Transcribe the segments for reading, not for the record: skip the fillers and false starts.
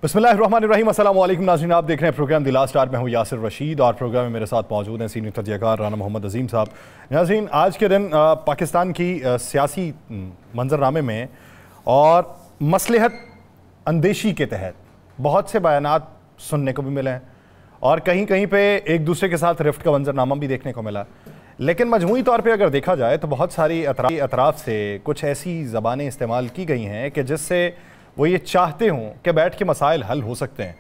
बिस्मिल्लाहिर्रहमानिर्रहीम। अस्सलाम वालेकुम नाज़रीन, आप देख रहे हैं प्रोग्राम द लास्ट आवर। मैं हूं यासिर रशीद और प्रोग्राम में मेरे साथ मौजूद हैं सीनियर तजज़ियाकार राना मोहम्मद अजीम साहब। नाज़रीन, आज के दिन पाकिस्तान की सियासी मंजरनामे में और मसलहत अंदेशी के तहत बहुत से बयानात सुनने को भी मिले हैं और कहीं कहीं पे एक दूसरे के साथ रिफ्ट का मंजरनामा भी देखने को मिला। लेकिन मजमूई तौर पे अगर देखा जाए तो बहुत सारी अतराफ से कुछ ऐसी ज़बानें इस्तेमाल की गई हैं कि जिससे वो ये चाहते हों कि बैठ के मसाइल हल हो सकते हैं।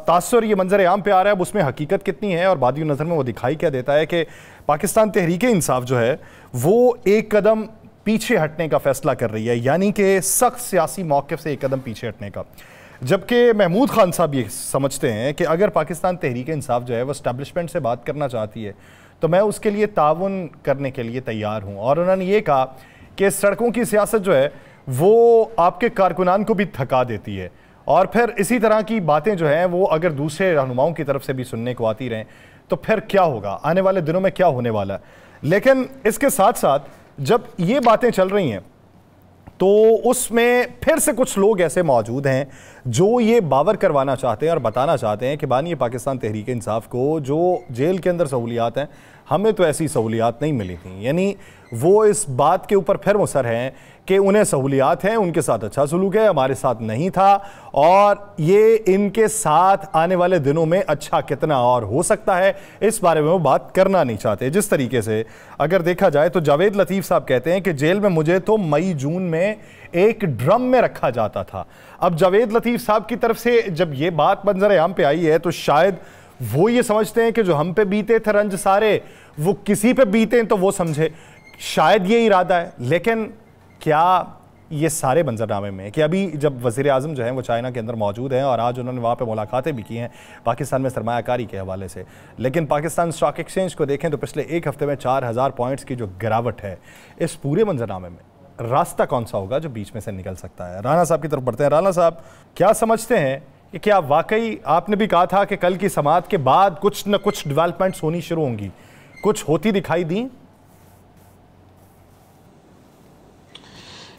तासुर ये मंजर आम पे आ रहा है, अब उसमें हकीकत कितनी है और बादी नज़र में वो दिखाई क्या देता है कि पाकिस्तान तहरीक इंसाफ जो है वो एक कदम पीछे हटने का फैसला कर रही है, यानी कि सख्त सियासी मौक़िफ़ से एक कदम पीछे हटने का। जबकि महमूद खान साहब ये समझते हैं कि अगर पाकिस्तान तहरीक इंसाफ जो है वो इस्टेब्लिशमेंट से बात करना चाहती है तो मैं उसके लिए ताउन करने के लिए तैयार हूँ। और उन्होंने ये कहा कि सड़कों की सियासत जो है वो आपके कारकुनान को भी थका देती है और फिर इसी तरह की बातें जो हैं वो अगर दूसरे रहनुमाओं की तरफ से भी सुनने को आती रहें तो फिर क्या होगा, आने वाले दिनों में क्या होने वाला है। लेकिन इसके साथ साथ जब ये बातें चल रही हैं तो उसमें फिर से कुछ लोग ऐसे मौजूद हैं जो ये बावर करवाना चाहते हैं और बताना चाहते हैं कि बानी पाकिस्तान तहरीक इंसाफ को जो जेल के अंदर सहूलियात हैं, हमें तो ऐसी सहूलियात नहीं मिली थी। यानी वो इस बात के ऊपर फिर मुसर हैं कि उन्हें सहूलियात हैं, उनके साथ अच्छा सलूक है, हमारे साथ नहीं था और ये इनके साथ आने वाले दिनों में अच्छा कितना और हो सकता है इस बारे में वो बात करना नहीं चाहते। जिस तरीके से अगर देखा जाए तो जावेद लतीफ़ साहब कहते हैं कि जेल में मुझे तो मई जून में एक ड्रम में रखा जाता था। अब जावेद लतीफ़ साहब की तरफ से जब ये बात मंजर आम पे आई है तो शायद वो ये समझते हैं कि जो हम पे बीते थे रंज सारे वो किसी पे बीते तो वो समझे, शायद ये इरादा है। लेकिन क्या ये सारे मंजरनामे में कि अभी जब वज़ीर आज़म जो है वो चाइना के अंदर मौजूद हैं और आज उन्होंने वहाँ पे मुलाकातें भी की हैं पाकिस्तान में सरमायाकारी के हवाले से, लेकिन पाकिस्तान स्टॉक एक्सचेंज को देखें तो पिछले एक हफ्ते में 4000 पॉइंट्स की जो गिरावट है, इस पूरे मंजरनामे में रास्ता कौन सा होगा जो बीच में से निकल सकता है? राना साहब की तरफ बढ़ते हैं। राना साहब, क्या समझते हैं कि क्या वाकई आपने भी कहा था कि कल की समाअत के बाद कुछ न कुछ डेवलपमेंट्स होनी शुरू होंगी, कुछ होती दिखाई दी?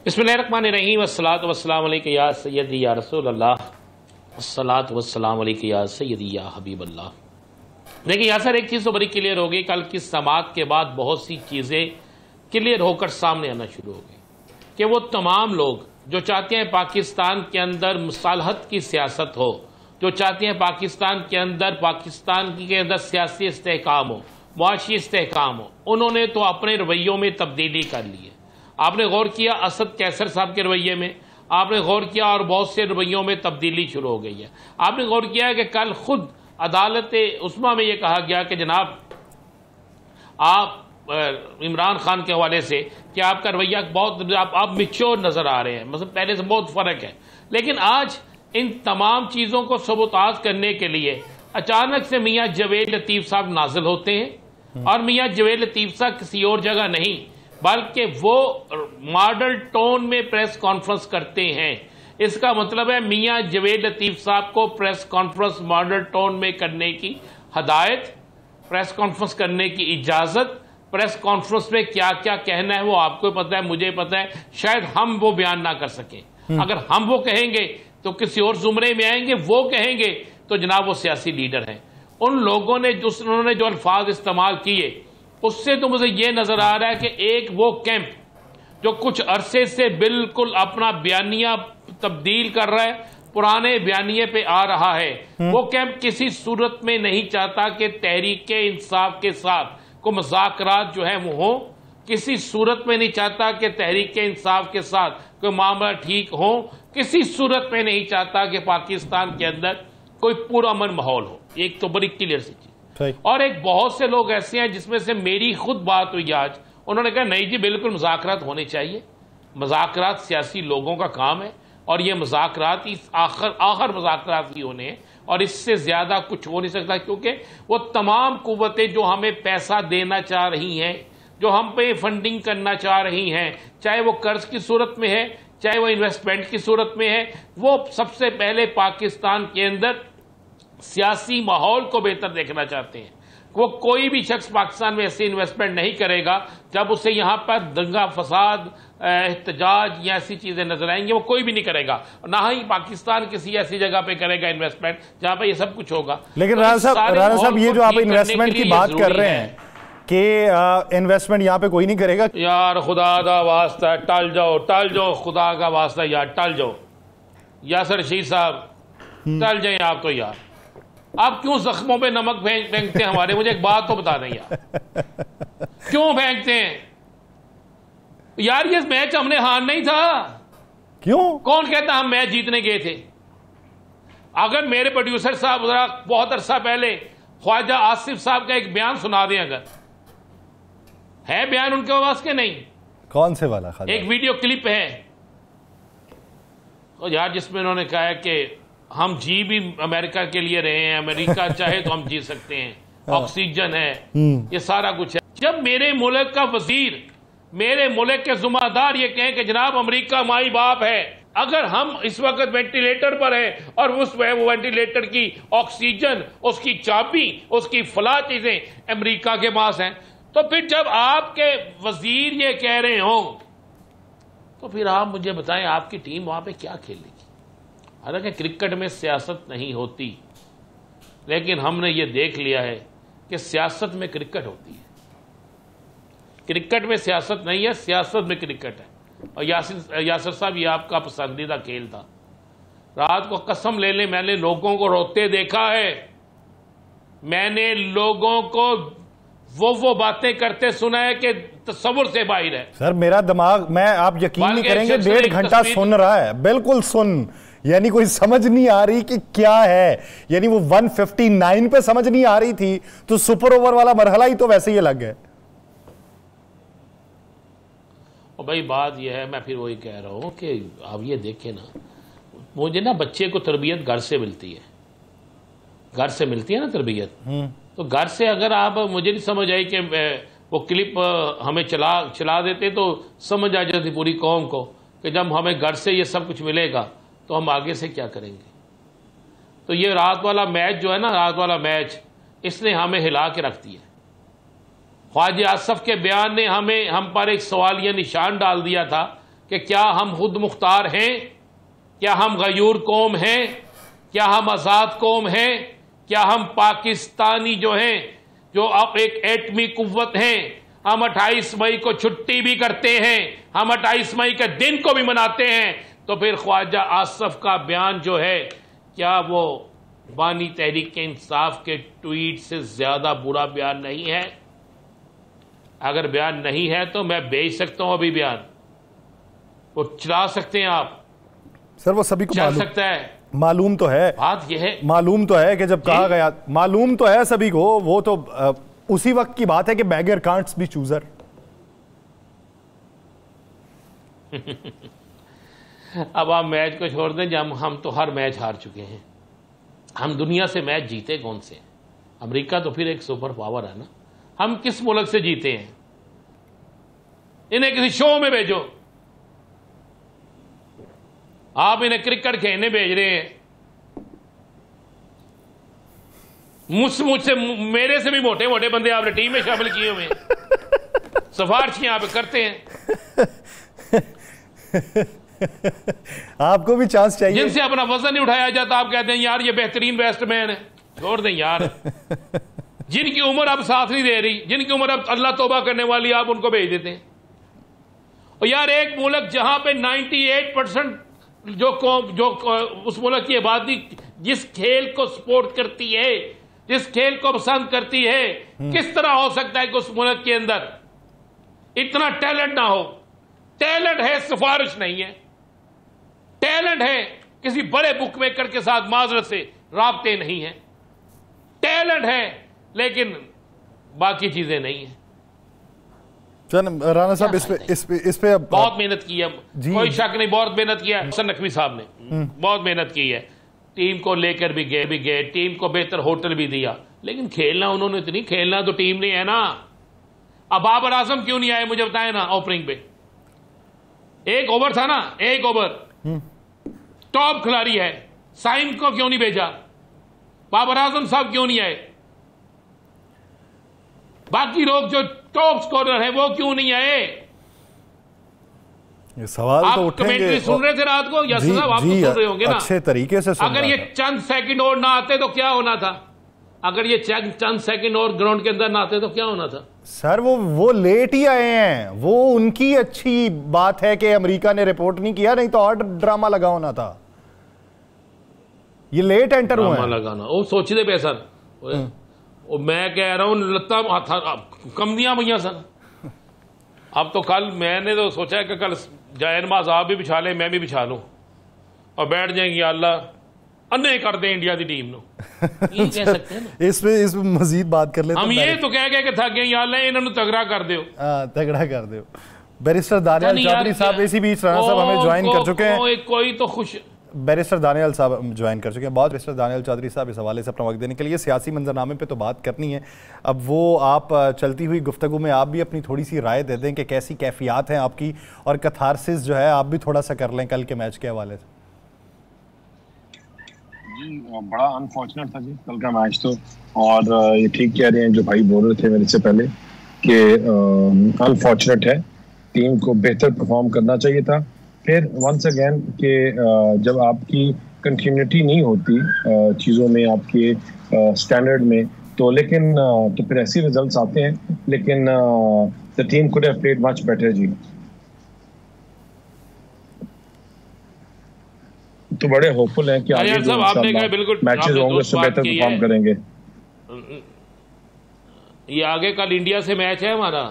बिस्मिल्लाहिर्रहमानिर्रहीम। अस्सलातु वस्सलामु अलैका या सय्यदी या रसूल अल्लाह, अस्सलातु वस्सलामु अलैका या सय्यदी या हबीब अल्लाह। देखिए यासर, एक चीज़ तो बड़ी क्लियर हो गई, कल की समाअत के बाद बहुत सी चीज़ें क्लियर होकर सामने आना शुरू हो गई कि वो तमाम लोग जो चाहते हैं पाकिस्तान के अंदर मुसालहत की सियासत हो, जो चाहते हैं पाकिस्तान के अंदर सियासी इस्तेहकाम हो, मुआशी इस्तेहकाम हो, उन्होंने तो अपने रवैयों में तब्दीली कर ली है। आपने गौर किया असद कैसर साहब के रवैये में, आपने गौर किया और बहुत से रवैयों में तब्दीली शुरू हो गई है। आपने गौर किया है कि कल खुद अदालत उस्मा में यह कहा गया कि जनाब आप इमरान खान के हवाले से कि आपका रवैया बहुत आप मिच्योर नजर आ रहे हैं, मतलब पहले से बहुत फर्क है। लेकिन आज इन तमाम चीज़ों को सबूताज करने के लिए अचानक से मियाँ जावेद लतीफ़ साहब नाजिल होते हैं और मियाँ जावेद लतीफ़ साहब किसी और जगह नहीं बल्कि वो मॉडल टोन में प्रेस कॉन्फ्रेंस करते हैं। इसका मतलब है मियाँ जावेद लतीफ़ साहब को प्रेस कॉन्फ्रेंस मॉडल टोन में करने की हदायत, प्रेस कॉन्फ्रेंस करने की इजाज़त, प्रेस कॉन्फ्रेंस में क्या क्या कहना है वो आपको पता है, मुझे पता है, शायद हम वो बयान ना कर सकें। अगर हम वो कहेंगे तो किसी और जुमरे में आएंगे, वो कहेंगे तो जनाब वो सियासी लीडर हैं। उन लोगों ने उन्होंने जो अल्फाज इस्तेमाल किए उससे तो मुझे ये नजर आ रहा है कि एक वो कैंप जो कुछ अरसे से बिल्कुल अपना बयानिया तब्दील कर रहा है, पुराने बयानिए पे आ रहा है, वो कैंप किसी सूरत में नहीं चाहता कि तहरीक इंसाफ के साथ को मुज़ाकरात जो है वो हो, किसी सूरत में नहीं चाहता कि तहरीक इंसाफ के साथ कोई मामला ठीक हो, किसी सूरत में नहीं चाहता कि पाकिस्तान के अंदर कोई पुरअमन माहौल हो। एक तो बड़ी क्लियर सी चीज। और एक बहुत से लोग ऐसे हैं जिसमें से मेरी खुद बात हुई आज, उन्होंने कहा नहीं जी बिल्कुल मुज़ाकरात होने चाहिए, मुज़ाकरात सियासी लोगों का काम है और ये मुज़ाकरात आखिर मुज़ाकरात ही होने हैं और इससे ज्यादा कुछ हो नहीं सकता, क्योंकि वो तमाम कुव्वतें जो हमें पैसा देना चाह रही हैं, जो हम पे फंडिंग करना चाह रही हैं, चाहे वो कर्ज की सूरत में है, चाहे वो इन्वेस्टमेंट की सूरत में है, वो सबसे पहले पाकिस्तान के अंदर सियासी माहौल को बेहतर देखना चाहते हैं। वो कोई भी शख्स पाकिस्तान में ऐसी इन्वेस्टमेंट नहीं करेगा जब उसे यहां पर दंगा फसाद एहतजाज या ऐसी चीजें नजर आएंगी, वो कोई भी नहीं करेगा। ना ही पाकिस्तान किसी ऐसी जगह पे करेगा इन्वेस्टमेंट जहां पे ये सब कुछ होगा। लेकिन राणा साहब ये जो आप इन्वेस्टमेंट की बात कर रहे हैं कि इन्वेस्टमेंट यहाँ पे कोई नहीं करेगा, यार खुदा का वास्ता टल जाओ, खुदा का वास्ता यार टल जाओ। यासर रशीद साहब टल जाए आप तो यार, आप क्यों जख्मों पे नमक फेंकते हैं हमारे? मुझे एक बात तो बता दें यार, क्यों फेंकते हैं यार? ये मैच हमने हार नहीं था। क्यों? कौन कहता हम मैच जीतने गए थे? अगर मेरे प्रोड्यूसर साहब जरा बहुत अरसा पहले ख्वाजा आसिफ साहब का एक बयान सुना दें, अगर है बयान उनके पास के नहीं? कौन से वाला? एक वीडियो क्लिप है तो यार जिसमें उन्होंने कहा है कि हम जी भी अमेरिका के लिए रहे हैं, अमेरिका चाहे तो हम जी सकते हैं, ऑक्सीजन है, ये सारा कुछ है। जब मेरे मुल्क का वजीर, मेरे मुल्क के जुम्मेदार ये कहें कि जनाब अमेरिका माई बाप है, अगर हम इस वक्त वेंटिलेटर पर हैं और उस वो वेंटिलेटर की ऑक्सीजन, उसकी चाबी, उसकी फला चीजें अमेरिका के पास हैं, तो फिर जब आपके वजीर ये कह रहे हो तो फिर आप मुझे बताएं आपकी टीम वहां पे क्या खेलेगी? हालांकि क्रिकेट में सियासत नहीं होती, लेकिन हमने ये देख लिया है कि सियासत में क्रिकेट होती है। क्रिकेट में सियासत नहीं है, सियासत में क्रिकेट है। और यासिर साहब, ये आपका पसंदीदा खेल था। रात को कसम ले ले, मैंने लोगों को रोते देखा है, मैंने लोगों को वो बातें करते सुना है कि तस्वुर से बाहर है। सर मेरा दिमाग, मैं आप यकीन नहीं करेंगे, 1.5 घंटा सुन रहा है, बिल्कुल सुन, यानी कोई समझ नहीं आ रही कि क्या है। यानी वो 159 पे समझ नहीं आ रही थी तो सुपर ओवर वाला मरहला ही तो वैसे ही लग गए। और भाई बात यह है, मैं फिर वही कह रहा हूं कि आप ये देखें ना, मुझे ना बच्चे को तरबियत घर से मिलती है, घर से मिलती है ना तरबियत। तो घर से अगर आप, मुझे नहीं समझ आई कि वो क्लिप हमें चला देते तो समझ आ जाती पूरी कौम को कि जब हमें घर से ये सब कुछ मिलेगा तो हम आगे से क्या करेंगे। तो ये रात वाला मैच जो है ना, रात वाला मैच, इसने हमें हिला के रख दिया। ख्वाजा आसफ के बयान ने हम पर एक सवालिया निशान डाल दिया था कि क्या हम खुद मुख्तार हैं, क्या हम गयूर कौम हैं, क्या हम आज़ाद कौम हैं, क्या हम पाकिस्तानी जो हैं, जो अब एक एटमी कुव्वत हैं। हम 28 मई को छुट्टी भी करते हैं, हम 28 मई के दिन को भी मनाते हैं। तो फिर ख्वाजा आसफ का बयान जो है, क्या वो बानी तहरीक इंसाफ के ट्वीट से ज्यादा बुरा बयान नहीं है? अगर बयान नहीं है तो मैं भेज सकता हूं अभी बयान, वो चला सकते हैं आप। सर वो सभी को चल सकता है, मालूम तो है, बात यह है, मालूम तो है कि जब कहा गया, मालूम तो है सभी को, वो तो उसी वक्त की बात है कि बैगर कांट्स बी चूजर। अब आप मैच को छोड़ दें, जब हम तो हर मैच हार चुके हैं। हम दुनिया से मैच जीते कौन से? अमेरिका तो फिर एक सुपर पावर है ना। हम किस मुल्क से जीते हैं? इन्हें किसी शो में भेजो, आप इन्हें क्रिकेट खेलने भेज रहे हैं। मुझसे मेरे से भी मोटे मोटे बंदे आपने टीम में शामिल किए हुए हैं, सिफारिशें आप करते हैं। आपको भी चांस चाहिए। जिनसे अपना वजन नहीं उठाया जाता आप कहते हैं यार ये बेहतरीन बैट्समैन है। छोड़ दें यार, जिनकी उम्र अब साथ नहीं दे रही, जिनकी उम्र अब अल्लाह तौबा करने वाली, आप उनको भेज देते हैं। और यार एक मुल्क जहां पे 98% जो उस मुल्क की आबादी जिस खेल को सपोर्ट करती है, जिस खेल को पसंद करती है, किस तरह हो सकता है कि उस मुल्क के अंदर इतना टैलेंट ना हो? टैलेंट है, सिफारिश नहीं है। टैलेंट है, किसी बड़े बुक मेकर के साथ माजरत से राब्ते नहीं है। टैलेंट है, लेकिन बाकी चीजें नहीं है। राणा साहब इस पे अब बहुत मेहनत की है, कोई शक नहीं, बहुत मेहनत किया है हसन नकवी साहब ने, बहुत मेहनत की है। टीम को लेकर भी गए, टीम को बेहतर होटल भी दिया, लेकिन खेलना उन्होंने इतनी, खेलना तो टीम ने है ना। अब बाबर आजम क्यों नहीं आए मुझे बताएं ना ओपनिंग पे? एक ओवर था ना, एक ओवर, टॉप खिलाड़ी है, साइम को क्यों नहीं भेजा? बाबर आजम साहब क्यों नहीं आए? बाकी लोग जो टॉप स्कोरर है वो क्यों नहीं आए? ये सवाल आप तो उठेंगे। कमेंट्री सुन रहे थे रात को? यस साहब, आप तो सुन रहे होंगे ना? अच्छे तरीके से सुन अगर ये चंद सेकंड और ना आते तो क्या होना था? अगर ये चंद सेकंड और ग्राउंड के अंदर ना आते तो क्या होना था? सर वो लेट ही आए हैं, वो उनकी अच्छी बात है कि अमेरिका ने रिपोर्ट नहीं किया, नहीं तो और ड्रामा लगा होना था। ये लेट एंटर हुए हैं। लगाना वो सोचते पे सर। और मैं कह रहा हूं लत्ता कम दिया भैया सर। अब तो कल मैंने तो सोचा है कि कल जाए नमाज आप भी बिछा लें, मैं भी बिछा लूं और बैठ जाएंगे अल्लाह अन्य कर दे इंडिया की टीम कह सकते हैं ना। इसमें मजीद बात कर लेते हम ये तो कह के थक गए अल्लाह इन्होंने तगड़ा कर दो। तगड़ा कर दो। बैरिस्टर दानियाल चौधरी साहब इसी बीच राणा साहब हमें ज्वाइन कर चुके हैं। कोई तो खुश बैरिस्टर दानियाल साहब ज्वाइन कर चुके हैं। बहुत बैरिस्टर दानियाल चौधरी साहब इस हवाले से अपना वक्त देने के लिए सियासी मंजरनामे पे तो बात करनी है। अब वो आप चलती हुई गुफ्तगू में आप भी अपनी थोड़ी सी राय दे दें कि कैसी कैफियत हैं आपकी, और कथारसिस जो है आप भी थोड़ा सा कर लें कल के मैच के हवाले से। जी बड़ा अनफॉर्चुनेट था जी कल का मैच तो, और ये ठीक कह रहे हैं जो भाई बोल रहे थे मेरे से पहले कि अनफॉर्चुनेट है, टीम को बेहतर परफॉर्म करना चाहिए था। फिर वंस अगेन कि जब आपकी कंटिन्यूटी नहीं होती चीज़ों में, आपके स्टैंडर्ड में, तो लेकिन तो फिर ऐसे रिजल्ट्स आते हैं। लेकिन the team could have played much better जी। तो बड़े होपफुल हैं कि आगे जो मैचेस होंगे उससे बेहतर परफॉर्म करेंगे। ये आगे कल इंडिया से मैच है हमारा।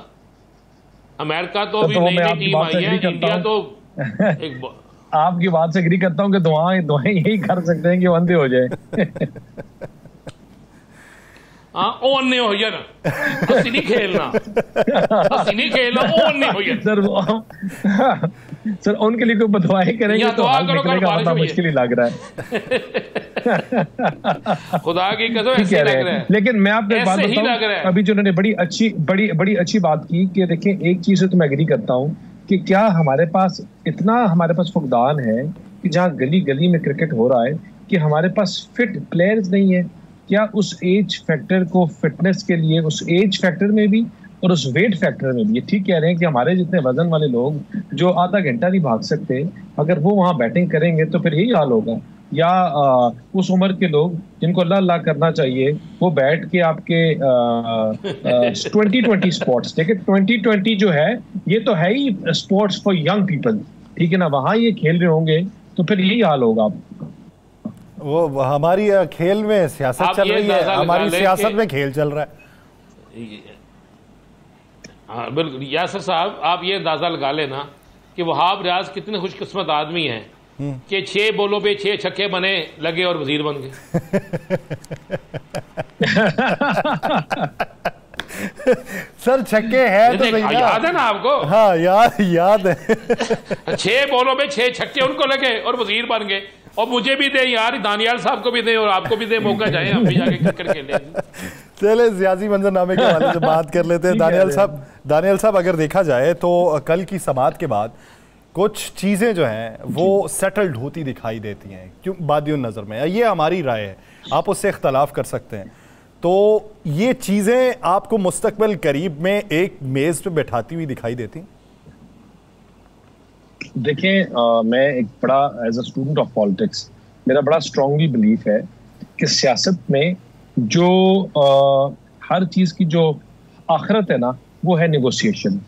अमेरिका तो अभी नई टीम आई है, इंडिया तो आपकी बात से एग्री करता हूँ कि दुआएं यही कर सकते हैं कि वो अंधे हो जाए। हाँ ओ अन्ने हो जाए ना, असि नहीं खेलना ओ अन्ने हो जाए। सर उनके लिए कोई बदवाएं करेंगे तो हाल निकलेगा, बड़ा मुश्किल ही लग रहा है। खुदा की कसम ऐसे लग रहा है। लेकिन मैं आपको एक बात बताऊं, अभी जो उन्होंने बड़ी अच्छी बात की कि देखें, एक चीज से तो मैं एग्री करता हूं कि क्या हमारे पास फुकदान है कि जहां गली गली में क्रिकेट हो रहा है कि हमारे पास फिट प्लेयर्स नहीं है। क्या उस एज फैक्टर को, फिटनेस के लिए उस एज फैक्टर में भी और उस वेट फैक्टर में भी, ये ठीक कह रहे हैं कि हमारे जितने वजन वाले लोग जो आधा घंटा नहीं भाग सकते, अगर वो वहां बैटिंग करेंगे तो फिर यही हाल होगा। या उस उम्र के लोग जिनको अल्लाह अल्लाह करना चाहिए, वो बैठ के आपके 2020 स्पोर्ट्स देखे। 2020 जो है ये तो है ही स्पोर्ट्स फॉर यंग पीपल, ठीक है ना, वहां ये खेल रहे होंगे तो फिर यही हाल होगा। वो हमारी खेल में सियासत चल रही है, हमारी सियासत में खेल चल रहा है। हाँ बिल्कुल यासर साहब, आप ये अंदाजा लगा लेना कि वहाब रियाज कितने खुशकिस्मत आदमी हैं कि 6 बॉलों पे 6 छक्के बने लगे और वजीर बन गए। सर छक्के है तो सही याद है ना आपको? हाँ याद है। 6 बॉलों पे 6 छक्के उनको लगे और वजीर बन गए। और मुझे भी दे यार, दानियाल साहब को भी दे और आपको भी दे, मौका जाए हम भी जाके क्रिकेट खेलें। चले सियासी मंजरनामे के हवाले से बात कर लेते हैं। दानियाल साहब अगर देखा जाए तो कल की समाअत के बाद कुछ चीज़ें जो हैं वो सेटल्ड होती दिखाई देती हैं, क्यों बादियों नज़र में, ये हमारी राय है, आप उससे इख्तलाफ कर सकते हैं। तो ये चीज़ें आपको मुस्तकबिल करीब में एक मेज़ पे बैठाती हुई दिखाई देती हैं? देखें, मैं एक बड़ा as a student of politics मेरा बड़ा स्ट्रांगली बिलीफ है कि सियासत में जो हर चीज़ की जो आखिरत है ना, वो है नेगोशिएशन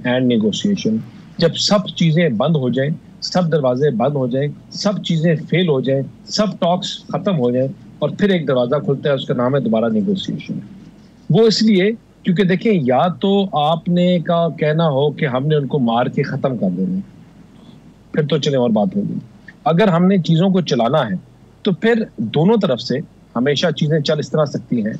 एंड नेगोशिएशन। जब सब चीज़ें बंद हो जाएं, सब दरवाजे बंद हो जाएं, सब चीज़ें फेल हो जाएं, सब टॉक्स ख़त्म हो जाएं और फिर एक दरवाज़ा खुलता है, उसका नाम है दोबारा नेगोशिएशन। वो इसलिए क्योंकि देखें, या तो आपने का कहना हो कि हमने उनको मार के ख़त्म कर देना, फिर तो चले और बात होगी। अगर हमने चीज़ों को चलाना है तो फिर दोनों तरफ से हमेशा चीज़ें चल इस तरह सकती हैं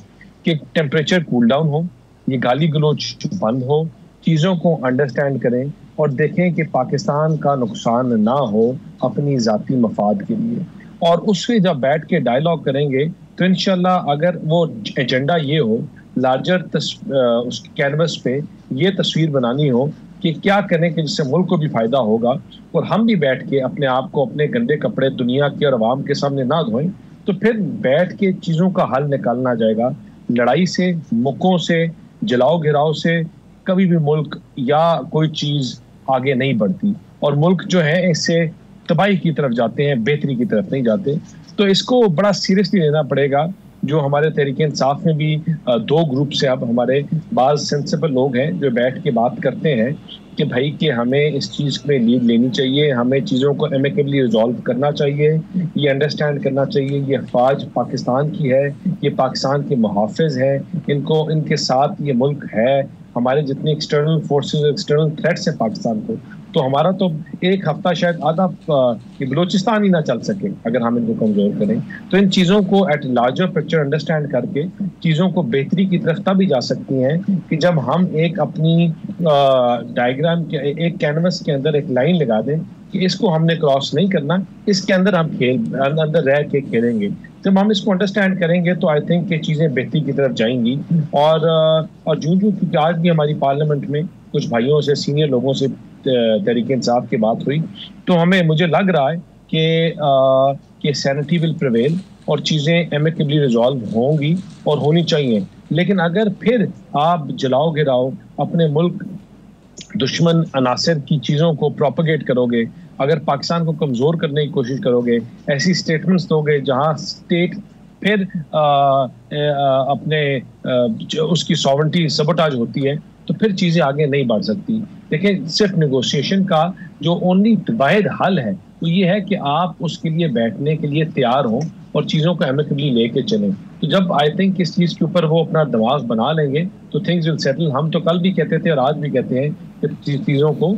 कि टेम्परेचर कूल डाउन हो, ये गाली गलोच बंद हो, चीज़ों को अंडरस्टैंड करें और देखें कि पाकिस्तान का नुकसान ना हो अपनी ज़ाती मफाद के लिए। और उससे जब बैठ के डायलॉग करेंगे तो इंशाल्लाह अगर वो एजेंडा ये हो, लार्जर उस कैनवस पे ये तस्वीर बनानी हो कि क्या करें कि जिससे मुल्क को भी फायदा होगा और हम भी बैठ के अपने आप को, अपने गंदे कपड़े दुनिया के और आवाम के सामने ना धोएं, तो फिर बैठ के चीज़ों का हल निकालना जाएगा। लड़ाई से, मुक्कों से, जलाओ घिराव से कभी भी मुल्क या कोई चीज आगे नहीं बढ़ती, और मुल्क जो है इससे तबाही की तरफ जाते हैं, बेहतरी की तरफ नहीं जाते। तो इसको बड़ा सीरियसली लेना पड़ेगा। जो हमारे तहरीक-ए-इंसाफ में भी दो ग्रुप से अब हमारे बाज सेंसिबल लोग हैं जो बैठ के बात करते हैं कि भाई कि हमें इस चीज़ में लीड लेनी चाहिए, हमें चीज़ों को एमिकेबली रिजॉल्व करना चाहिए, ये अंडरस्टैंड करना चाहिए ये अफवाज पाकिस्तान की है, ये पाकिस्तान के मुहाफ़िज़ हैं, इनको इनके साथ ये मुल्क है, हमारे जितने एक्सटर्नल फोर्सेस, एक्सटर्नल थ्रेट्स हैं पाकिस्तान को, तो हमारा तो एक हफ्ता शायद आधा बलोचिस्तान ही ना चल सके अगर हम इनको कमज़ोर करें। तो इन चीज़ों को एट लार्जर पिक्चर अंडरस्टैंड करके चीज़ों को बेहतरी की तरफ तभी जा सकती हैं कि जब हम एक अपनी डायग्राम के एक कैनवस के अंदर एक लाइन लगा दें कि इसको हमने क्रॉस नहीं करना, इसके अंदर हम अंदर रह के खेलेंगे। जब हम इसको अंडरस्टैंड करेंगे तो आई थिंक ये चीज़ें बेहतरी की तरफ जाएंगी। और जूं क्योंकि आज भी हमारी पार्लियामेंट में कुछ भाइयों से, सीनियर लोगों से तहरीक-ए-इंसाफ की बात हुई, तो मुझे लग रहा है कि सैनिटी विल प्रिवेल और चीज़ें एमिकेबली रिजॉल्व होंगी और होनी चाहिए। लेकिन अगर फिर आप जलाओ गिराओ, अपने मुल्क दुश्मन अनासर की चीज़ों को प्रोपगेट करोगे, अगर पाकिस्तान को कमज़ोर करने की कोशिश करोगे, ऐसी स्टेटमेंट्स दोगे जहां स्टेट फिर उसकी सॉवरेंटी सबोटाज होती है, तो फिर चीज़ें आगे नहीं बढ़ सकती। देखिए, सिर्फ नेगोशिएशन का जो ओनली वाहिद हल है वो ये है कि आप उसके लिए बैठने के लिए तैयार हों और चीज़ों को एमिकेबली लेके चलें। तो जब आई थिंक इस चीज़ के ऊपर वो अपना दिमाग बना लेंगे तो थिंग्स विल सेटल। हम तो कल भी कहते थे और आज भी कहते हैं कि चीज़ों को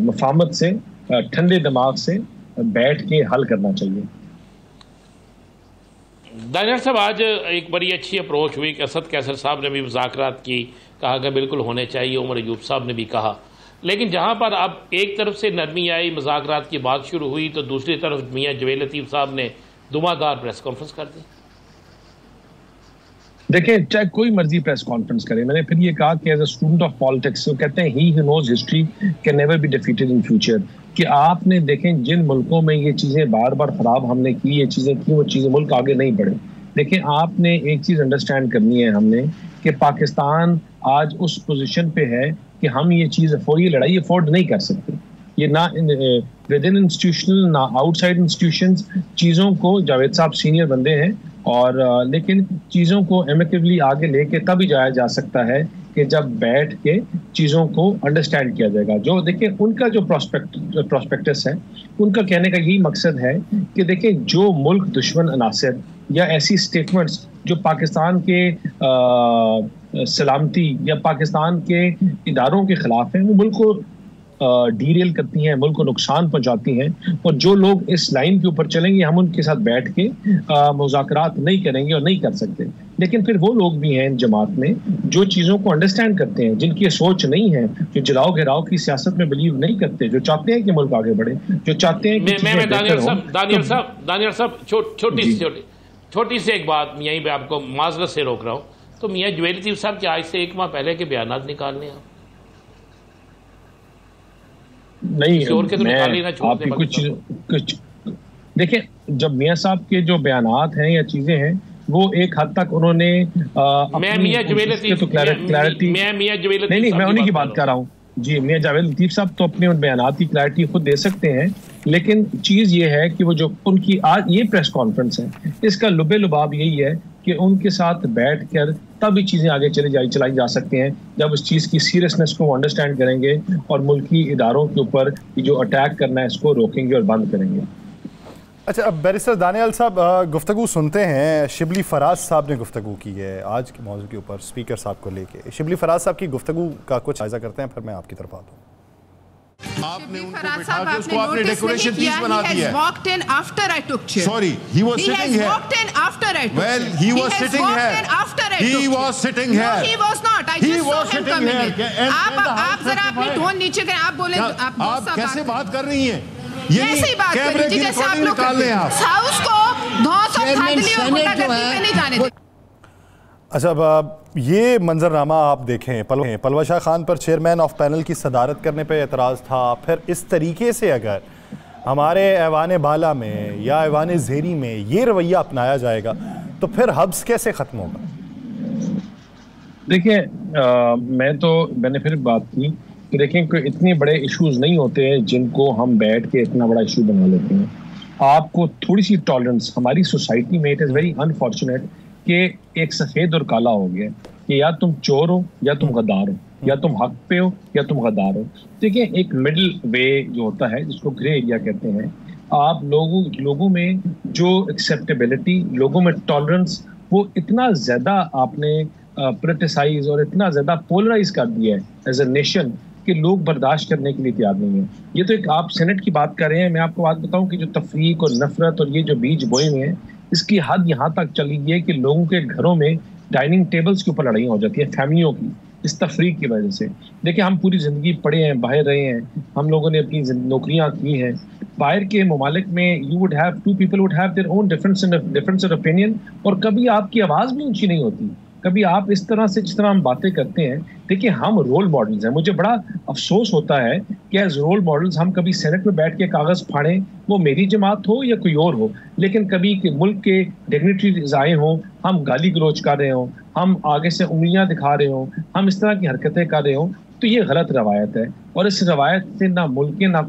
मफाहमत से, ठंडे दिमाग से बैठ के हल करना चाहिए। दानियाल साहब, आज एक बड़ी अच्छी अप्रोच हुई कि असद कैसर साहब ने भी मुज़ाकरात की, कहा कि बिल्कुल होने चाहिए, उमर अयूब साहब ने भी कहा। लेकिन जहां पर अब एक तरफ से नरमी आई, मुज़ाकरात की बात शुरू हुई, तो दूसरी तरफ मियां जवेद लतीफ़ साहब ने धुआंधार प्रेस कॉन्फ्रेंस कर दी। देखिए, चाहे कोई मर्जी प्रेस कॉन्फ्रेंस करे, मैंने फिर ये कहा कि as a student of politics, वो कहते हैं he who knows history can never be defeated in future, कि आपने देखें जिन मुल्कों में ये चीज़ें बार बार ख़राब हमने की, ये चीज़ें की, वो चीज़ें मुल्क आगे नहीं बढ़े। देखिए, आपने एक चीज़ अंडरस्टैंड करनी है हमने कि पाकिस्तान आज उस पोजीशन पे है कि हम ये चीज़ ये लड़ाई अफोर्ड नहीं कर सकते। ये ना विद इन इंस्टीट्यूशनल ना आउटसाइड इंस्टीट्यूशंस चीज़ों को, जावेद साहब सीनियर बंदे हैं और लेकिन चीज़ों को एमिकेबली आगे लेके तभी जाया जा सकता है कि जब बैठ के चीज़ों को अंडरस्टैंड किया जाएगा। जो देखिए, उनका जो प्रोस्पेक्टस है, उनका कहने का यही मकसद है कि देखिए, जो मुल्क दुश्मन अनासर या ऐसी स्टेटमेंट्स जो पाकिस्तान के सलामती या पाकिस्तान के इदारों के खिलाफ हैं, वो मुल्क को डीरेल करती हैं, मुल्क को नुकसान पहुंचाती हैं। और जो लोग इस लाइन के ऊपर चलेंगे, हम उनके साथ बैठ के मुज़ाकरात नहीं करेंगे और नहीं कर सकते। लेकिन फिर वो लोग भी हैं जमात में जो चीज़ों को अंडरस्टैंड करते हैं, जिनकी सोच नहीं है, जो जलाओ घिराव की सियासत में बिलीव नहीं करते, जो चाहते हैं कि मुल्क आगे बढ़े, जो चाहते हैं कि दानियाल साहब छोटी सी एक बात, यहीं पे आपको माजरत से रोक रहा हूँ। तो मियां जवेद लतीफ़ साहब के आज से एक माह पहले के बयानात निकालने आप नहीं, मैं आपकी कुछ देखिए, जब मियां साहब के जो बयानात हैं या चीजें हैं, वो एक हद तक उन्होंने मियां जवेद लतीफ़ नहीं, मैं उन्हीं की बात कर रहा हूँ जी। मियां जावेद लतीफ़ साहब तो अपने उन बयानात की क्लैरिटी खुद दे सकते हैं, लेकिन चीज़ ये है कि वो जो उनकी आज ये प्रेस कॉन्फ्रेंस है, इसका लुबे लुबाब यही है कि उनके साथ बैठकर तभी चीज़ें आगे चलाई जा सकती हैं जब उस चीज़ की सीरियसनेस को अंडरस्टैंड करेंगे और मुल्की इदारों के ऊपर जो अटैक करना है इसको रोकेंगे और बंद करेंगे। अच्छा, अब बैरिस्टर दानियाल साहब गुफ्तगू सुनते हैं, शिबली फराज साहब ने गुफ्तगू की है आज के मौजू के ऊपर स्पीकर साहब को लेके। शिबली फराज साहब की गुफ्तगू का कुछ जायजा करते हैं, फिर मैं आपकी तरफ आता हूँ। आपने उनको बिठा के उसको आपने डेकोरेशन पीस बना दिया है। Walked in after I took chair. Sorry, he was sitting here. Walked in after I took chair. Well, he was sitting here. After I took chair. He was sitting here. No, he was not. I just saw him coming in. आप जरा अपनी tone नीचे करें। आप बोले, आप कैसे बात कर रही हैं? ऐसे ही बात करें जैसे आप लोग हाउस को धौंस और धांधली और गुंडागर्दी में नहीं जाने दें। अच्छा, अब ये मंजरनामा आप देखें, पलवा शाह खान पर चेयरमैन ऑफ पैनल की सदारत करने पर एतराज़ था। फिर इस तरीके से अगर हमारे ऐवान बाला में या ऐवान ज़ेरी में ये रवैया अपनाया जाएगा तो फिर हब्स कैसे खत्म होगा? देखिए, मैंने फिर बात की कि देखें कोई इतने बड़े इश्यूज नहीं होते हैं जिनको हम बैठ के इतना बड़ा इशू बना लेते हैं। आपको थोड़ी सी टॉलरेंस, हमारी सोसाइटी में इट इज़ वेरी अनफॉर्चुनेट कि एक सफ़ेद और काला हो गया कि या तुम चोर हो या तुम गद्दार हो, या तुम हक पे हो या तुम गद्दार हो। देखिए, एक मिडिल वे जो होता है जिसको ग्रे एरिया कहते हैं, आप लोगों में जो एक्सेप्टेबिलिटी, लोगों में टॉलरेंस, वो इतना ज़्यादा आपने पोलिटिसाइज और इतना ज़्यादा पोलराइज कर दिया है एज ए नेशन कि लोग बर्दाश्त करने के लिए तैयार नहीं है। ये तो एक आप सेनेट की बात कर रहे हैं, मैं आपको बात बताऊं कि जो तफरीक और नफरत और ये जो बीज बोए हुए हैं, इसकी हद यहाँ तक चली गई है कि लोगों के घरों में डाइनिंग टेबल्स के ऊपर लड़ाइयाँ हो जाती है फैमिलियों की, इस तफरीक की वजह से। देखिए, हम पूरी ज़िंदगी पढ़े हैं, बाहर रहे हैं, हम लोगों ने अपनी नौकरियाँ की हैं। बाहर के ममालिक में you would have to people would have their own difference of opinion, और कभी आपकी आवाज़ भी ऊंची नहीं होती। कभी आप इस तरह से, जिस तरह हम बातें करते हैं, देखिए हम रोल मॉडल्स हैं। मुझे बड़ा अफसोस होता है कि एज रोल मॉडल्स हम कभी सेनेट में बैठ के कागज़ फाड़ें, वो मेरी जमात हो या कोई और हो, लेकिन कभी कि मुल्क के डिग्निटरीज आए हों, हम गाली गलौज कर रहे हों, हम आगे से उंगलियां दिखा रहे हों, हम इस तरह की हरकतें कर रहे हों, तो ये गलत रवायत है। और इस रवायत से ना मुल्क ना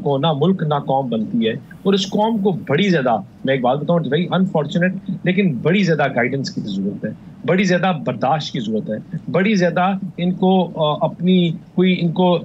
कौम बनती है। और इस कौम को बड़ी ज़्यादा, मैं एक बात बताऊँ, वेरी अनफॉर्चुनेट, लेकिन बड़ी ज़्यादा गाइडेंस की ज़रूरत है, बड़ी ज़्यादा बर्दाश्त की ज़रूरत है, बड़ी ज़्यादा इनको इनको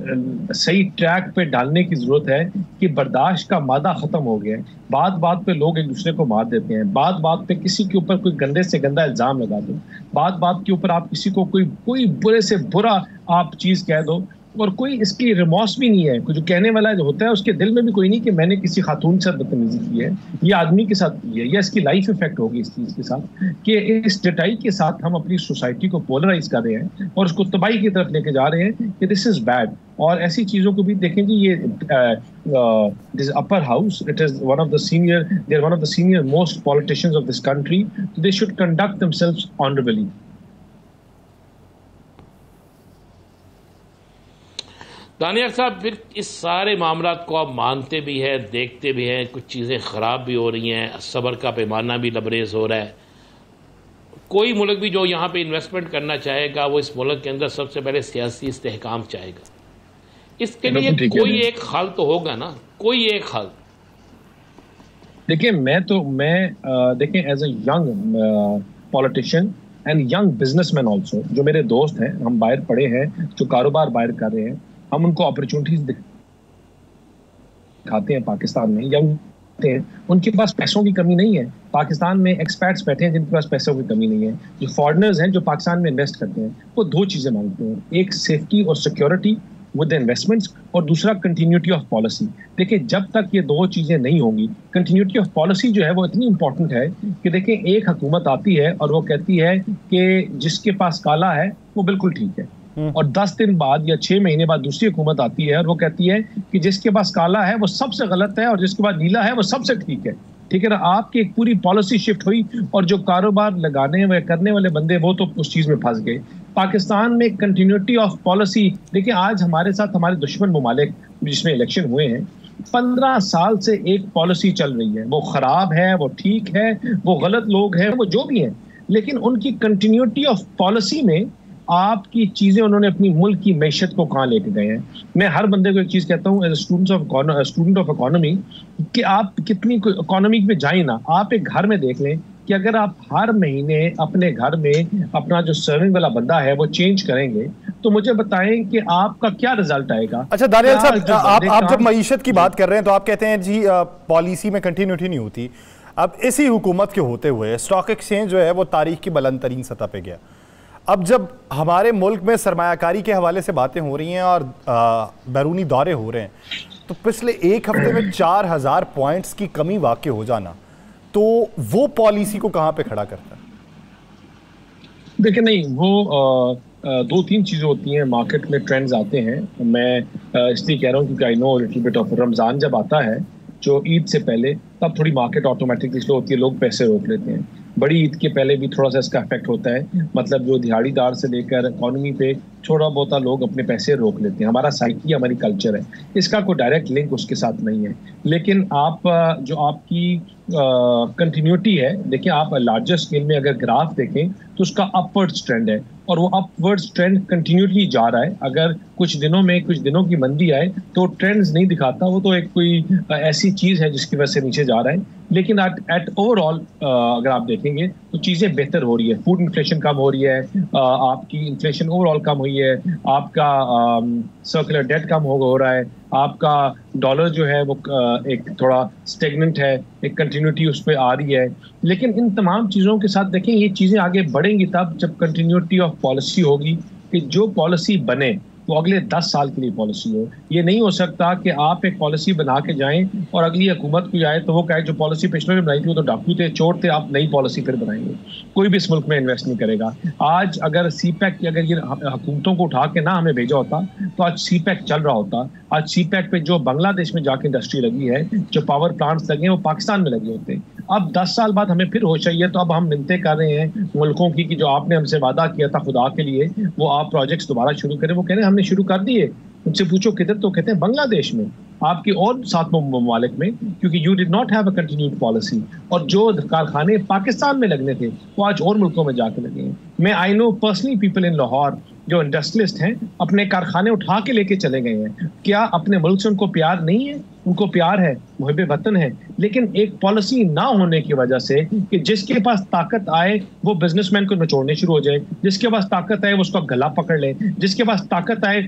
सही ट्रैक पे डालने की ज़रूरत है कि बर्दाश्त का मादा ख़त्म हो गया है। बात बात पे लोग एक दूसरे को मार देते हैं, बात बात पे किसी के ऊपर कोई गंदे से गंदा इल्ज़ाम लगा दो, बात बात के ऊपर आप किसी को कोई बुरे से बुरा आप चीज़ कह दो, और कोई इसकी रिमॉर्स भी नहीं है। जो कहने वाला जो होता है उसके दिल में भी कोई नहीं कि मैंने किसी खातून से बदतमीजी की है, ये आदमी के साथ की है, या इसकी लाइफ इफेक्ट होगी इस चीज़ के साथ कि इस डटाई के साथ हम अपनी सोसाइटी को पोलराइज कर रहे हैं और उसको तबाही की तरफ लेके जा रहे हैं कि दिस इज़ बैड। और ऐसी चीज़ों को भी देखें जी, ये this upper house, it is one of the senior most politicians of this country, they should conduct themselves honourably. Daniyar साहब, फिर इस सारे मामलात को आप मानते भी हैं, देखते भी हैं, कुछ चीज़ें ख़राब भी हो रही हैं, सब्र का पैमाना भी लबरेज हो रहा है। कोई मुल्क भी जो यहाँ पे इन्वेस्टमेंट करना चाहेगा, वो इस मुल्क के अंदर सबसे पहले सियासी इस्तेहकाम चाहेगा। इसके लिए कोई एक हल तो होगा ना, कोई एक हल। देखिए, देखें as a young politician and young businessman also, जो मेरे दोस्त हैं, हम बाहर पढ़े हैं, जो कारोबार बाहर कर रहे हैं, हम उनको अपॉर्चुनिटीज दिखाते हैं पाकिस्तान में, यंग हैं, उनके पास पैसों की कमी नहीं है। पाकिस्तान में एक्सपर्ट्स बैठे हैं जिनके पास पैसों की कमी नहीं है। जो फॉरेनर्स हैं जो पाकिस्तान में इन्वेस्ट करते हैं, वो दो चीज़ें मांगते हैं, एक सेफ्टी और सिक्योरिटी विद इन्वेस्टमेंट्स, और दूसरा कंटिन्यूटी ऑफ पॉलिसी। देखिए, जब तक ये दो चीज़ें नहीं होंगी, कंटिन्यूटी ऑफ पॉलिसी जो है वो इतनी इंपॉर्टेंट है कि देखिए, एक हुकूमत आती है और वो कहती है कि जिसके पास काला है वो बिल्कुल ठीक है, और 10 दिन बाद या 6 महीने बाद दूसरी हुकूमत आती है और वो कहती है कि जिसके पास काला है वो सबसे गलत है और जिसके पास नीला है वो सबसे ठीक है। ठीक है ना? आपकी एक पूरी पॉलिसी शिफ्ट हुई और जो कारोबार लगाने व करने वाले बंदे वो तो उस चीज़ में फंस गए। पाकिस्तान में कंटिन्यूटी ऑफ पॉलिसी, देखिए आज हमारे साथ हमारे दुश्मन ममालिक जिसमें इलेक्शन हुए हैं, 15 साल से एक पॉलिसी चल रही है, वो खराब है, वो ठीक है, वो गलत लोग हैं, वो जो भी हैं, लेकिन उनकी कंटिन्यूटी ऑफ पॉलिसी में आपकी चीज़ें उन्होंने अपनी मुल्क की मैशत को कहाँ लेके गए हैं। मैं हर बंदे को एक चीज़ कहता हूँ as a student of economy कि आप कितनी इकोनॉमी में जाए ना, आप एक घर में देख लें कि अगर आप हर महीने अपने घर में अपना जो सर्विंग वाला बंदा है वो चेंज करेंगे तो मुझे बताएं कि आपका क्या रिजल्ट आएगा। अच्छा दानियाल साहब, आप जब मईशत की बात कर रहे हैं तो आप कहते हैं जी पॉलिसी में कंटिन्यूटी नहीं होती। अब इसी हुकूमत के होते हुए स्टॉक एक्सचेंज जो है वो तारीख की बुलंद तरीन सतह पे गया। अब जब हमारे मुल्क में सरमायाकारी के हवाले से बातें हो रही हैं और बैरूनी दौरे हो रहे हैं, तो पिछले एक हफ्ते में 4000 पॉइंट्स की कमी वाक़ई हो जाना, तो वो पॉलिसी को कहाँ पे खड़ा करता है? देखिए नहीं, वो 2-3 चीज़ें होती हैं, मार्केट में ट्रेंड्स आते हैं। मैं इसलिए कह रहा हूँ क्योंकि I know little bit of Ramzan जब आता है जो ईद से पहले, तब थोड़ी मार्केट ऑटोमेटिकली स्लो होती है, लोग पैसे रोक लेते हैं। बड़ी ईद के पहले भी थोड़ा सा इसका इफेक्ट होता है, मतलब जो दिहाड़ीदार से लेकर इकोनॉमी पे थोड़ा बहुत लोग अपने पैसे रोक लेते हैं। हमारा साइकी, हमारी कल्चर है, इसका कोई डायरेक्ट लिंक उसके साथ नहीं है। लेकिन आप जो आपकी कंटिन्यूटी है, देखिए आप लार्जर स्केल में अगर ग्राफ देखें तो उसका अपवर्ड्स ट्रेंड है और वो अपवर्ड्स ट्रेंड कंटिन्यूटली जा रहा है। अगर कुछ दिनों की मंदी आए तो ट्रेंड्स नहीं दिखाता, वो तो एक कोई ऐसी चीज है जिसकी वजह से नीचे जा रहा है। लेकिन एट ओवरऑल अगर आप देखेंगे तो चीजें बेहतर हो रही है। फूड इन्फ्लेशन कम हो रही है, आपकी इन्फ्लेशन ओवरऑल कम हुई है, आपका सर्कुलर डेट कम हो रहा है, आपका डॉलर जो है वो एक थोड़ा स्टेगनेंट है, एक कंटिन्यूटी उस पर आ रही है। लेकिन इन तमाम चीज़ों के साथ देखें ये चीज़ें आगे बढ़ेंगी तब जब कंटिन्यूटी ऑफ पॉलिसी होगी, कि जो पॉलिसी बने वो अगले 10 साल के लिए पॉलिसी हो। ये नहीं हो सकता कि आप एक पॉलिसी बना के जाएं और अगली हुकूमत को जाए तो वो कहे जो पॉलिसी पिछले ने बनाई थी वो तो डाकू थे, चोर थे, आप नई पॉलिसी फिर बनाएंगे। कोई भी इस मुल्क में इन्वेस्ट नहीं करेगा। आज अगर सीपैक की अगर ये हुकूमतों को उठा के ना हमें भेजा होता तो आज सीपैक चल रहा होता। आज सीपैक पे जो बांग्लादेश में जाके इंडस्ट्री लगी है, जो पावर प्लांट्स लगे हैं, वो पाकिस्तान में लगे होते। अब 10 साल बाद हमें फिर होश आई है तो अब हम मिन्नतें कर रहे हैं मुल्कों की कि जो आपने हमसे वादा किया था खुदा के लिए वो आप प्रोजेक्ट्स दोबारा शुरू करें। वो कह रहे हैं हमने शुरू कर दिए। उनसे पूछो किधर, तो कहते हैं बांग्लादेश में, आपके और 7 ममालिक में, क्योंकि you did not have a continued policy. और जो कारखाने पाकिस्तान में लगने थे वो आज और मुल्कों में जाके लगे हैं। मैं I know personally people in Lahore जो इंडस्ट्रियलिस्ट हैं अपने कारखाने उठा के लेके चले गए हैं। क्या अपने मुल्क से उनको प्यार नहीं है? उनको प्यार है, मुहिब वतन है, लेकिन एक पॉलिसी ना होने की वजह से कि जिसके पास ताकत आए वो बिजनेसमैन को निचोड़ने शुरू हो जाए, जिसके पास ताकत आए वो उसका गला पकड़ ले, जिसके पास ताकत आए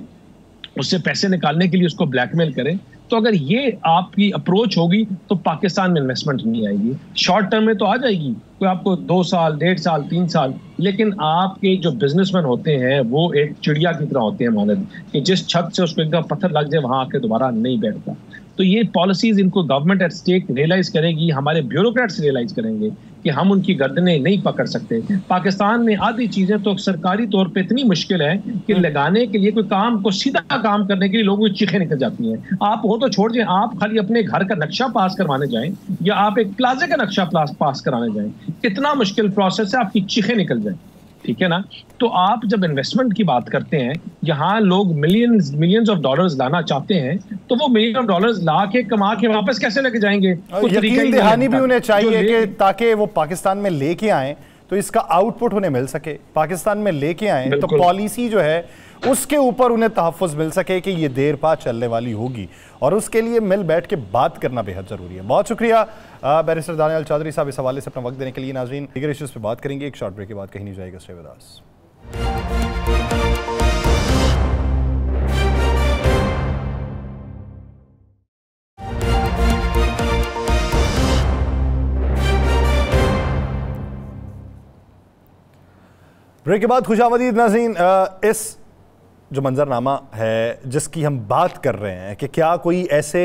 उससे पैसे निकालने के लिए उसको ब्लैकमेल करें। तो अगर ये आपकी अप्रोच होगी तो पाकिस्तान में इन्वेस्टमेंट नहीं आएगी। शॉर्ट टर्म में तो आ जाएगी, कोई आपको 2 साल, 1.5 साल, 3 साल, लेकिन आपके जो बिजनेसमैन होते हैं वो एक चिड़िया की तरह होते हैं, मानद कि जिस छत से उसको एकदम पत्थर लग जाए वहां आके दोबारा नहीं बैठता। तो ये पॉलिसीज इनको गवर्नमेंट एट स्टेक रियलाइज करेगी, हमारे ब्यूरोक्रेट्स रियलाइज करेंगे कि हम उनकी गर्दनें नहीं पकड़ सकते। पाकिस्तान में आधी चीजें तो सरकारी तौर पे इतनी मुश्किल है कि लगाने के लिए कोई काम को सीधा काम करने के लिए लोगों की चीखें निकल जाती हैं। आप हो तो छोड़ दें, आप खाली अपने घर का नक्शा पास करवाने जाएं या आप एक प्लाजे का नक्शा पास कराने जाएं, इतना मुश्किल प्रोसेस है, आपकी चीखें निकल जाए, ठीक है ना। तो आप जब इन्वेस्टमेंट की बात करते हैं, यहाँ लोग मिलियंस ऑफ डॉलर्स लाना चाहते हैं, तो वो मिलियन ऑफ डॉलर्स ला के कमा के वापस कैसे लेके जाएंगे? यकीन दहानी भी उन्हें चाहिए कि ताकि वो पाकिस्तान में लेके आए तो इसका आउटपुट उन्हें मिल सके। पाकिस्तान में लेके आए तो पॉलिसी जो है उसके ऊपर उन्हें तहफ़्फ़ुज़ मिल सके कि ये देर पा चलने वाली होगी, और उसके लिए मिल बैठ के बात करना बेहद ज़रूरी है। बहुत शुक्रिया बैरिस्टर दानियाल चौधरी साहब इस हवाले से अपना वक्त देने के लिए। नाज़रीन, दीगर इश्यूज़ पे बात करेंगे एक शॉर्ट ब्रेक के बाद, कहीं नहीं जाएगा। Stay with us. ब्रेक के बाद खुशामदीद नाज़रीन। इस जो मंजरनामा है जिसकी हम बात कर रहे हैं कि क्या कोई ऐसे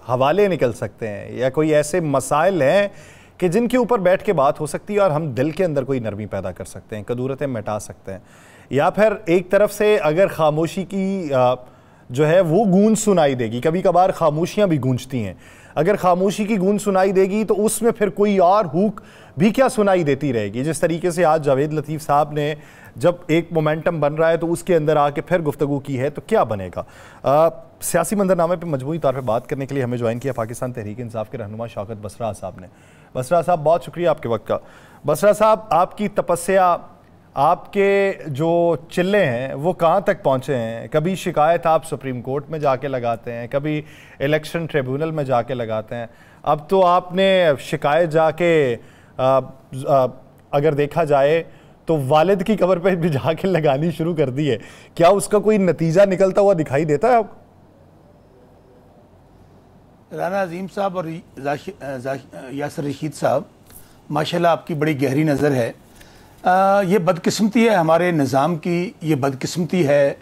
हवाले निकल सकते हैं या कोई ऐसे मसाइल हैं कि जिनके ऊपर बैठ के बात हो सकती है और हम दिल के अंदर कोई नरमी पैदा कर सकते हैं, कदूरतें मिटा सकते हैं, या फिर एक तरफ से अगर खामोशी की जो है वो गूंज सुनाई देगी, कभी कभार खामोशियाँ भी गूंजती हैं, अगर खामोशी की गूंज सुनाई देगी तो उसमें फिर कोई और हुक भी क्या सुनाई देती रहेगी। जिस तरीके से आज जावेद लतीफ़ साहब ने जब एक मोमेंटम बन रहा है तो उसके अंदर आके फिर गुफ्तगू की है तो क्या बनेगा। सियासी मंजरनामे पे मजमूई तौर पे बात करने के लिए हमें ज्वाइन किया पाकिस्तान तहरीक इंसाफ के रहनुमा शौकत बसरा साहब ने। बसरा साहब, बहुत शुक्रिया आपके वक्त का। बसरा साहब, आपकी तपस्या, आपके जो चिल्ले हैं वो कहाँ तक पहुँचे हैं? कभी शिकायत आप सुप्रीम कोर्ट में जाके लगाते हैं, कभी इलेक्शन ट्रिब्यूनल में जाके लगाते हैं, अब तो आपने शिकायत जाके अगर देखा जाए तो वालिद की कब्र पे भी जाके लगानी शुरू कर दी है। क्या उसका कोई नतीजा निकलता हुआ दिखाई देता है आपको? राना अजीम साहब और यासर रशीद साहब, माशाल्लाह आपकी बड़ी गहरी नज़र है। ये बदकिस्मती है हमारे निज़ाम की, ये बदकिस्मती है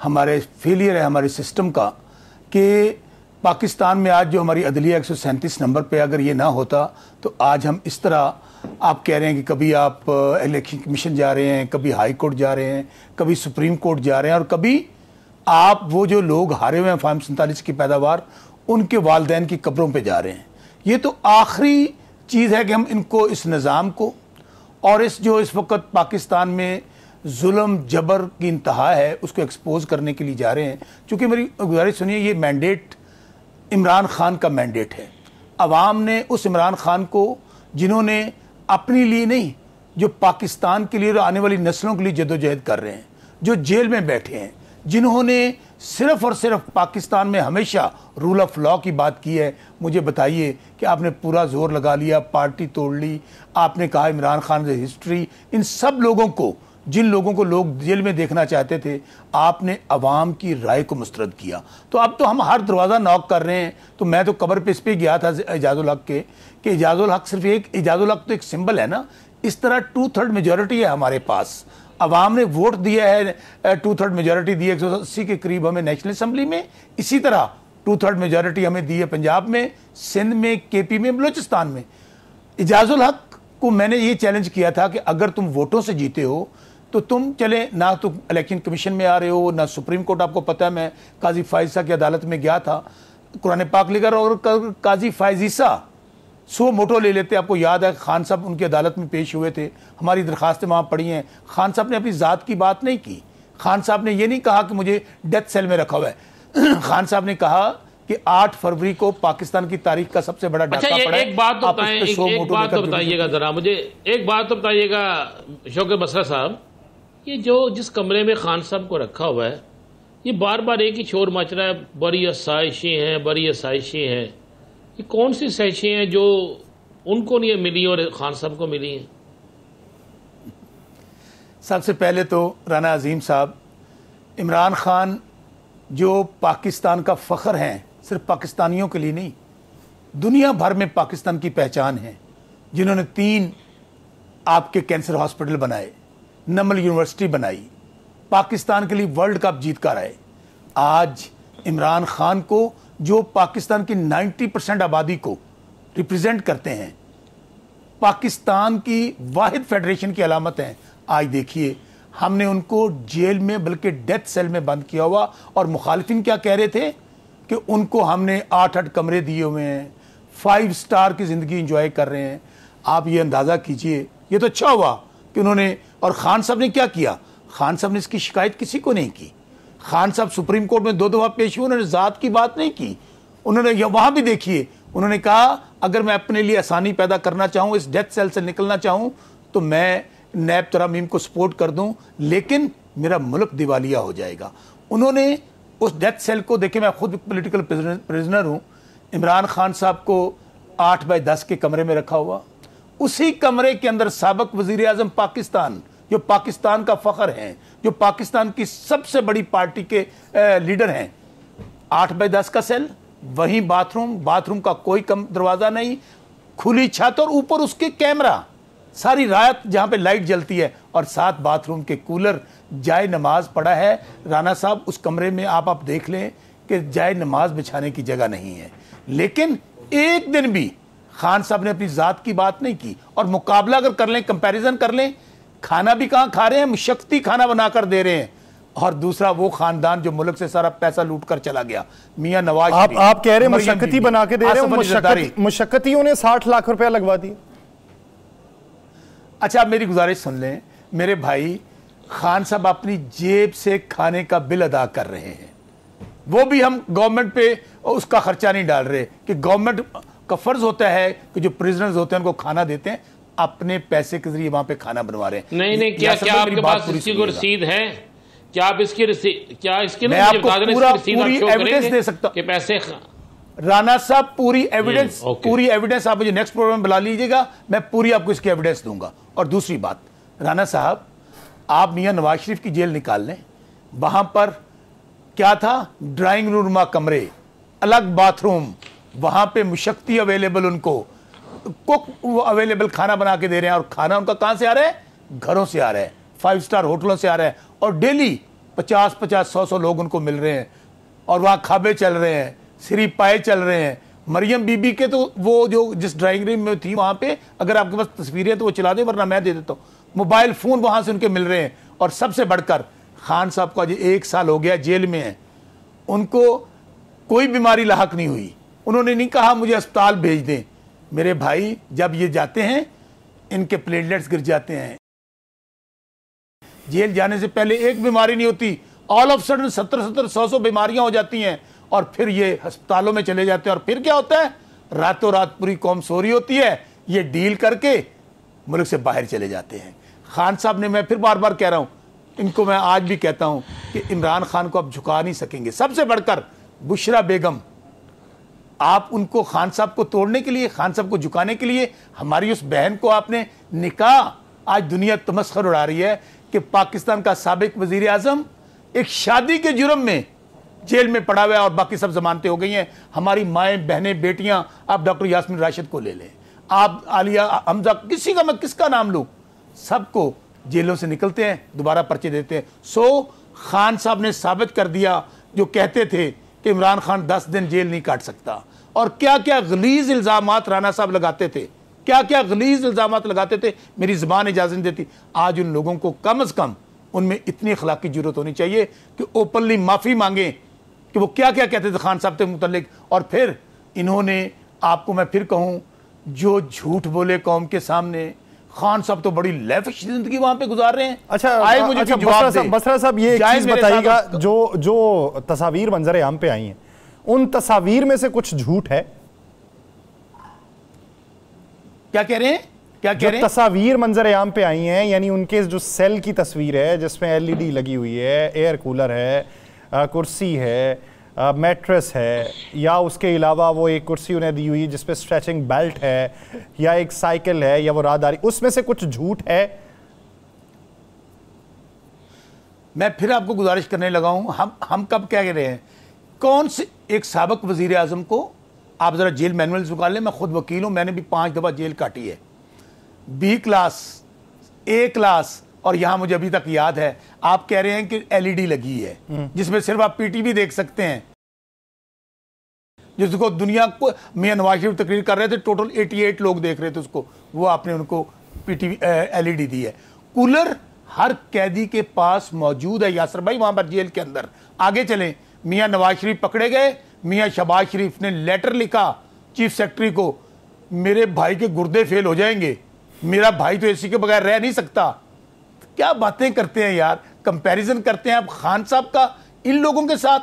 हमारे फेलियर है हमारे सिस्टम का कि पाकिस्तान में आज जो हमारी अदलिया 137 नंबर पे अगर ये ना होता तो आज हम इस तरह, आप कह रहे हैं कि कभी आप इलेक्शन कमीशन जा रहे हैं, कभी हाई कोर्ट जा रहे हैं, कभी सुप्रीम कोर्ट जा रहे हैं, और कभी आप वो जो लोग हारे हुए हैं फार्म 47 की पैदावार उनके वालदैन की कब्रों पे जा रहे हैं। ये तो आखिरी चीज़ है कि हम इनको, इस निज़ाम को और इस वक्त पाकिस्तान में जुल्म जबर की इंतहा है, उसको एक्सपोज करने के लिए जा रहे हैं। क्योंकि मेरी गुजारिश सुनिए, ये मैंडेट इमरान खान का मैंडेट है। अवाम ने उस इमरान खान को, जिन्होंने अपने लिए नहीं, जो पाकिस्तान के लिए और आने वाली नस्लों के लिए जद्दोजहद कर रहे हैं, जो जेल में बैठे हैं, जिन्होंने सिर्फ और सिर्फ पाकिस्तान में हमेशा रूल ऑफ लॉ की बात की है, मुझे बताइए कि आपने पूरा जोर लगा लिया, पार्टी तोड़ ली, आपने कहा इमरान खान की हिस्ट्री, इन सब लोगों को, जिन लोगों को लोग जेल में देखना चाहते थे, आपने अवाम की राय को मुस्तरद किया। तो अब तो हम हर दरवाज़ा नॉक कर रहे हैं। तो मैं तो कब्र पे इस पे गया था एजाजुल हक के, कि एजाजुल हक सिर्फ एक, एजाजुल हक तो एक सिंबल है ना। इस तरह 2/3 मेजॉरिटी है हमारे पास, अवाम ने वोट दिया है, 2/3 मेजॉरिटी दी है 180 के करीब हमें नेशनल असम्बली में। इसी तरह 2/3 मेजॉरिटी हमें दी है पंजाब में, सिंध में, केपी में, बलूचिस्तान में। एजाजुल हक को मैंने ये चैलेंज किया था कि अगर तुम वोटों से जीते हो तो तुम चले ना, तो इलेक्शन कमीशन में आ रहे हो ना सुप्रीम कोर्ट, आपको पता है मैं काजी फायजा की अदालत में गया था, कुरान पाक लेकर, और काजी फायजीसा 100 मोटो ले लेते। आपको याद है खान साहब उनकी अदालत में पेश हुए थे, हमारी दरखास्तें वहाँ पड़ी हैं। खान साहब ने अपनी ज़ात की बात नहीं की। खान साहब ने ये नहीं कहा कि मुझे डेथ सेल में रखा हुआ है। खान साहब ने कहा कि 8 फरवरी को पाकिस्तान की तारीख का सबसे बड़ा डाका पड़ा है। एक बात तो बताइएगा जरा मुझे, एक बात तो बताइएगा शौकत बसरा साहब, ये जो जिस कमरे में खान साहब को रखा हुआ है, ये बार बार एक ही शोर मच रहा है, बड़ी आसाइशें हैं, बड़ी आसाइशें हैं। ये कौन सी साजिशें हैं जो उनको नहीं मिली और खान साहब को मिली हैं? सबसे पहले तो राना अजीम साहब, इमरान खान जो पाकिस्तान का फ़ख्र हैं, सिर्फ पाकिस्तानियों के लिए नहीं, दुनिया भर में पाकिस्तान की पहचान है, जिन्होंने 3 आपके कैंसर हॉस्पिटल बनाए, नमल यूनिवर्सिटी बनाई, पाकिस्तान के लिए वर्ल्ड कप जीत कर आए। आज इमरान खान को, जो पाकिस्तान की 90% आबादी को रिप्रेजेंट करते हैं, पाकिस्तान की वाहिद फेडरेशन की अलामत हैं, आज देखिए हमने उनको जेल में, बल्कि डेथ सेल में बंद किया हुआ। और मुखालिफिन क्या कह रहे थे कि उनको हमने 8-8 कमरे दिए हुए हैं, 5 स्टार की ज़िंदगी इंजॉय कर रहे हैं। आप ये अंदाज़ा कीजिए, ये तो अच्छा हुआ कि उन्होंने, और खान साहब ने क्या किया, खान साहब ने इसकी शिकायत किसी को नहीं की। खान साहब सुप्रीम कोर्ट में 2 दफ़ा पेश हुए, उन्होंने ज़ात की बात नहीं की। उन्होंने वहाँ भी देखिए, उन्होंने कहा अगर मैं अपने लिए आसानी पैदा करना चाहूँ, इस डेथ सेल से निकलना चाहूँ, तो मैं नैब तरमीम को सपोर्ट कर दूँ, लेकिन मेरा मुल्क दिवालिया हो जाएगा। उन्होंने उस डेथ सेल को, देखे मैं खुद पॉलिटिकल प्रिजनर हूँ, इमरान खान साहब को 8x10 के कमरे में रखा हुआ, उसी कमरे के अंदर साबिक वजीर आजम पाकिस्तान, जो पाकिस्तान का फख्र हैं, जो पाकिस्तान की सबसे बड़ी पार्टी के लीडर हैं, 8x10 का सेल, वहीं बाथरूम का कोई कम दरवाज़ा नहीं, खुली छत और ऊपर उसके कैमरा, सारी रात जहाँ पे लाइट जलती है, और साथ बाथरूम के कूलर, जाए नमाज पड़ा है। राना साहब उस कमरे में आप देख लें कि जाए नमाज बिछाने की जगह नहीं है। लेकिन एक दिन भी खान साहब ने अपनी ज़ात की बात नहीं की। और मुकाबला अगर कर लें, कंपैरिजन कर लें, खाना भी कहाँ खा रहे हैं, मुशक्कती खाना बनाकर दे रहे हैं। और दूसरा वो खानदान जो मुल्क से सारा पैसा लूट कर चला गया, मियां नवाज। आप कह रहे हैं मुशक्कती बना के दे रहे हैं, मुशक्कतियों ने 60 लाख रुपया लगवा दिए। अच्छा, आप मेरी गुजारिश सुन लें मेरे भाई, खान साहब अपनी जेब से खाने का बिल अदा कर रहे हैं, वो भी हम गवर्नमेंट पे उसका खर्चा नहीं डाल रहे, कि गवर्नमेंट का फर्ज होता है कि जो प्रिजनर्स होते हैं उनको खाना देते हैं, अपने पैसे के जरिए वहां पे खाना बनवा रहे हैं। नहीं, क्या आपके पास इसकी कोई रसीद है? क्या आप इसकी रसीद, क्या इसकी मैं आपको पूरी एविडेंस दे सकता हूं पैसे? राना साहब पूरी एविडेंस आप मुझे नेक्स्ट प्रोग्राम बुला लीजिएगा, मैं पूरी आपको इसकी एविडेंस दूंगा। और दूसरी बात, राना साहब आप मियां नवाज शरीफ की जेल निकाल लें, वहां पर क्या था, ड्राइंग रूम कमरे, अलग बाथरूम, वहां पे मुशक्कती अवेलेबल, उनको कुक अवेलेबल, खाना बना के दे रहे हैं। और खाना उनका कहां से आ रहा है? घरों से आ रहा है, 5 स्टार होटलों से आ रहा है। और डेली 50-100 लोग उनको मिल रहे हैं, और वहां खाबे चल रहे हैं, सिरी पाए चल रहे हैं। मरियम बीबी के तो वो जो जिस ड्राइंग रूम में थी वहां पे, अगर आपके पास तस्वीरें तो वो चला दे, वरना मैं दे देता हूं। मोबाइल फोन वहां से उनके मिल रहे हैं। और सबसे बढ़कर खान साहब का जो 1 साल हो गया जेल में है, उनको कोई बीमारी लाहक नहीं हुई, उन्होंने नहीं कहा मुझे अस्पताल भेज दें। मेरे भाई जब ये जाते हैं, इनके प्लेटलेट्स गिर जाते हैं। जेल जाने से पहले एक बीमारी नहीं होती, ऑल ऑफ सडन 70-100 बीमारियां हो जाती हैं और फिर ये अस्पतालों में चले जाते हैं। और फिर क्या होता है, रातों रात पूरी कौम सो रही होती है, ये डील करके मुल्क से बाहर चले जाते हैं। खान साहब ने, मैं फिर बार बार कह रहा हूं, इनको मैं आज भी कहता हूं कि इमरान खान को आप झुका नहीं सकेंगे। सबसे बढ़कर बुशरा बेगम, आप उनको, खान साहब को तोड़ने के लिए, खान साहब को झुकाने के लिए हमारी उस बहन को आपने निकाह, आज दुनिया तमस्खर उड़ा रही है कि पाकिस्तान का साबिक वजीर आजम एक शादी के जुर्म में जेल में पड़ा हुआ है और बाकी सब जमानतें हो गई हैं। हमारी माएँ बहनें बेटियां, आप डॉक्टर यास्मीन राशिद को ले लें, आप आलिया हमजा, किसी का मैं किसका नाम लूं, सबको जेलों से निकलते हैं, दोबारा पर्चे देते हैं। सो खान साहब ने साबित कर दिया जो कहते थे कि इमरान खान 10 दिन जेल नहीं काट सकता। और क्या क्या गलीज इल्जामात राना साहब लगाते थे, क्या क्या गलीज इल्जामात लगाते थे, मेरी ज़बान इजाज़त नहीं देती। आज उन लोगों को कम अज़ कम उनमें इतनी अखलाकी जरूरत होनी चाहिए कि ओपनली माफ़ी मांगे कि वो क्या क्या कहते थे खान साहब के मुतल्लिक। और फिर इन्होंने, आपको मैं फिर कहूँ, जो झूठ बोले कौम के सामने, खान साहब तो बड़ी लैविश जिंदगी वहां पे गुजार रहे हैं। अच्छा, आए मुझे अच्छा, बसरा साहब ये एक चीज बताइएगा, जो तस्वीर मंजर आम पे आई हैं, उन तस्वीर में से कुछ झूठ है? क्या कह रहे हैं, क्या कह रहे हैं? तस्वीर मंजर आम पे आई हैं, यानी उनके जो सेल की तस्वीर है जिसमें LED लगी हुई है, एयर कूलर है, कुर्सी है, मैट्रेस है, या उसके अलावा वो एक कुर्सी उन्हें दी हुई है जिसपे स्ट्रेचिंग बेल्ट है, या एक साइकिल है, या वो राहदारी, उसमें से कुछ झूठ है? मैं फिर आपको गुजारिश करने लगा हूं, हम कब क्या कह रहे हैं, कौन से एक साबिक वजीर आजम को आप जरा जेल मैनुअल्स निकाल लें। मैं खुद वकील हूं, मैंने भी 5 दफा जेल काटी है, B क्लास, A क्लास, और यहां मुझे अभी तक याद है। आप कह रहे हैं कि LED लगी है जिसमें सिर्फ आप PTV देख सकते हैं, जिसको दुनिया को, मियां नवाज शरीफ तकरीर कर रहे थे, टोटल 88 लोग देख रहे थे उसको, वो आपने उनको PTV LED दी है। कूलर हर कैदी के पास मौजूद है यासर भाई, वहां पर जेल के अंदर। आगे चलें, मियां नवाज शरीफ पकड़े गए, मियां शहबाज शरीफ ने लेटर लिखा चीफ सेक्रेटरी को, मेरे भाई के गुर्दे फेल हो जाएंगे, मेरा भाई तो AC के बगैर रह नहीं सकता। क्या बातें करते हैं यार, कंपैरिजन करते हैं आप खान साहब का इन लोगों के साथ,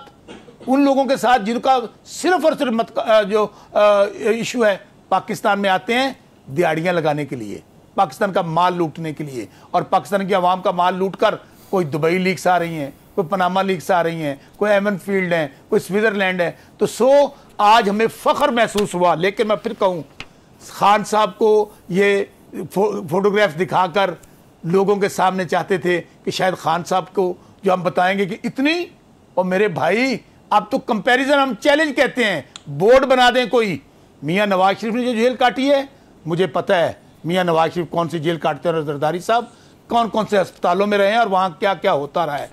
उन लोगों के साथ जिनका सिर्फ और सिर्फ जो इशू है, पाकिस्तान में आते हैं दिहाड़ियां लगाने के लिए, पाकिस्तान का माल लूटने के लिए, और पाकिस्तान की आवाम का माल लूटकर कोई दुबई लीक्स आ रही हैं, कोई पनामा लीक्स आ रही हैं, कोई एमन फील्ड है, कोई स्विट्जरलैंड है। तो आज हमें फख्र महसूस हुआ। लेकिन मैं फिर कहूँ, खान साहब को ये फोटोग्राफ्स दिखाकर लोगों के सामने चाहते थे कि शायद खान साहब को जो हम बताएंगे कि इतनी, और मेरे भाई अब तो कंपैरिजन, हम चैलेंज कहते हैं, बोर्ड बना दें कोई। मियां नवाज शरीफ ने जो जेल काटी है, मुझे पता है मियां नवाज शरीफ कौन सी जेल काटते हैं, जरदारी साहब कौन कौन से अस्पतालों में रहे हैं और वहां क्या क्या होता रहा है,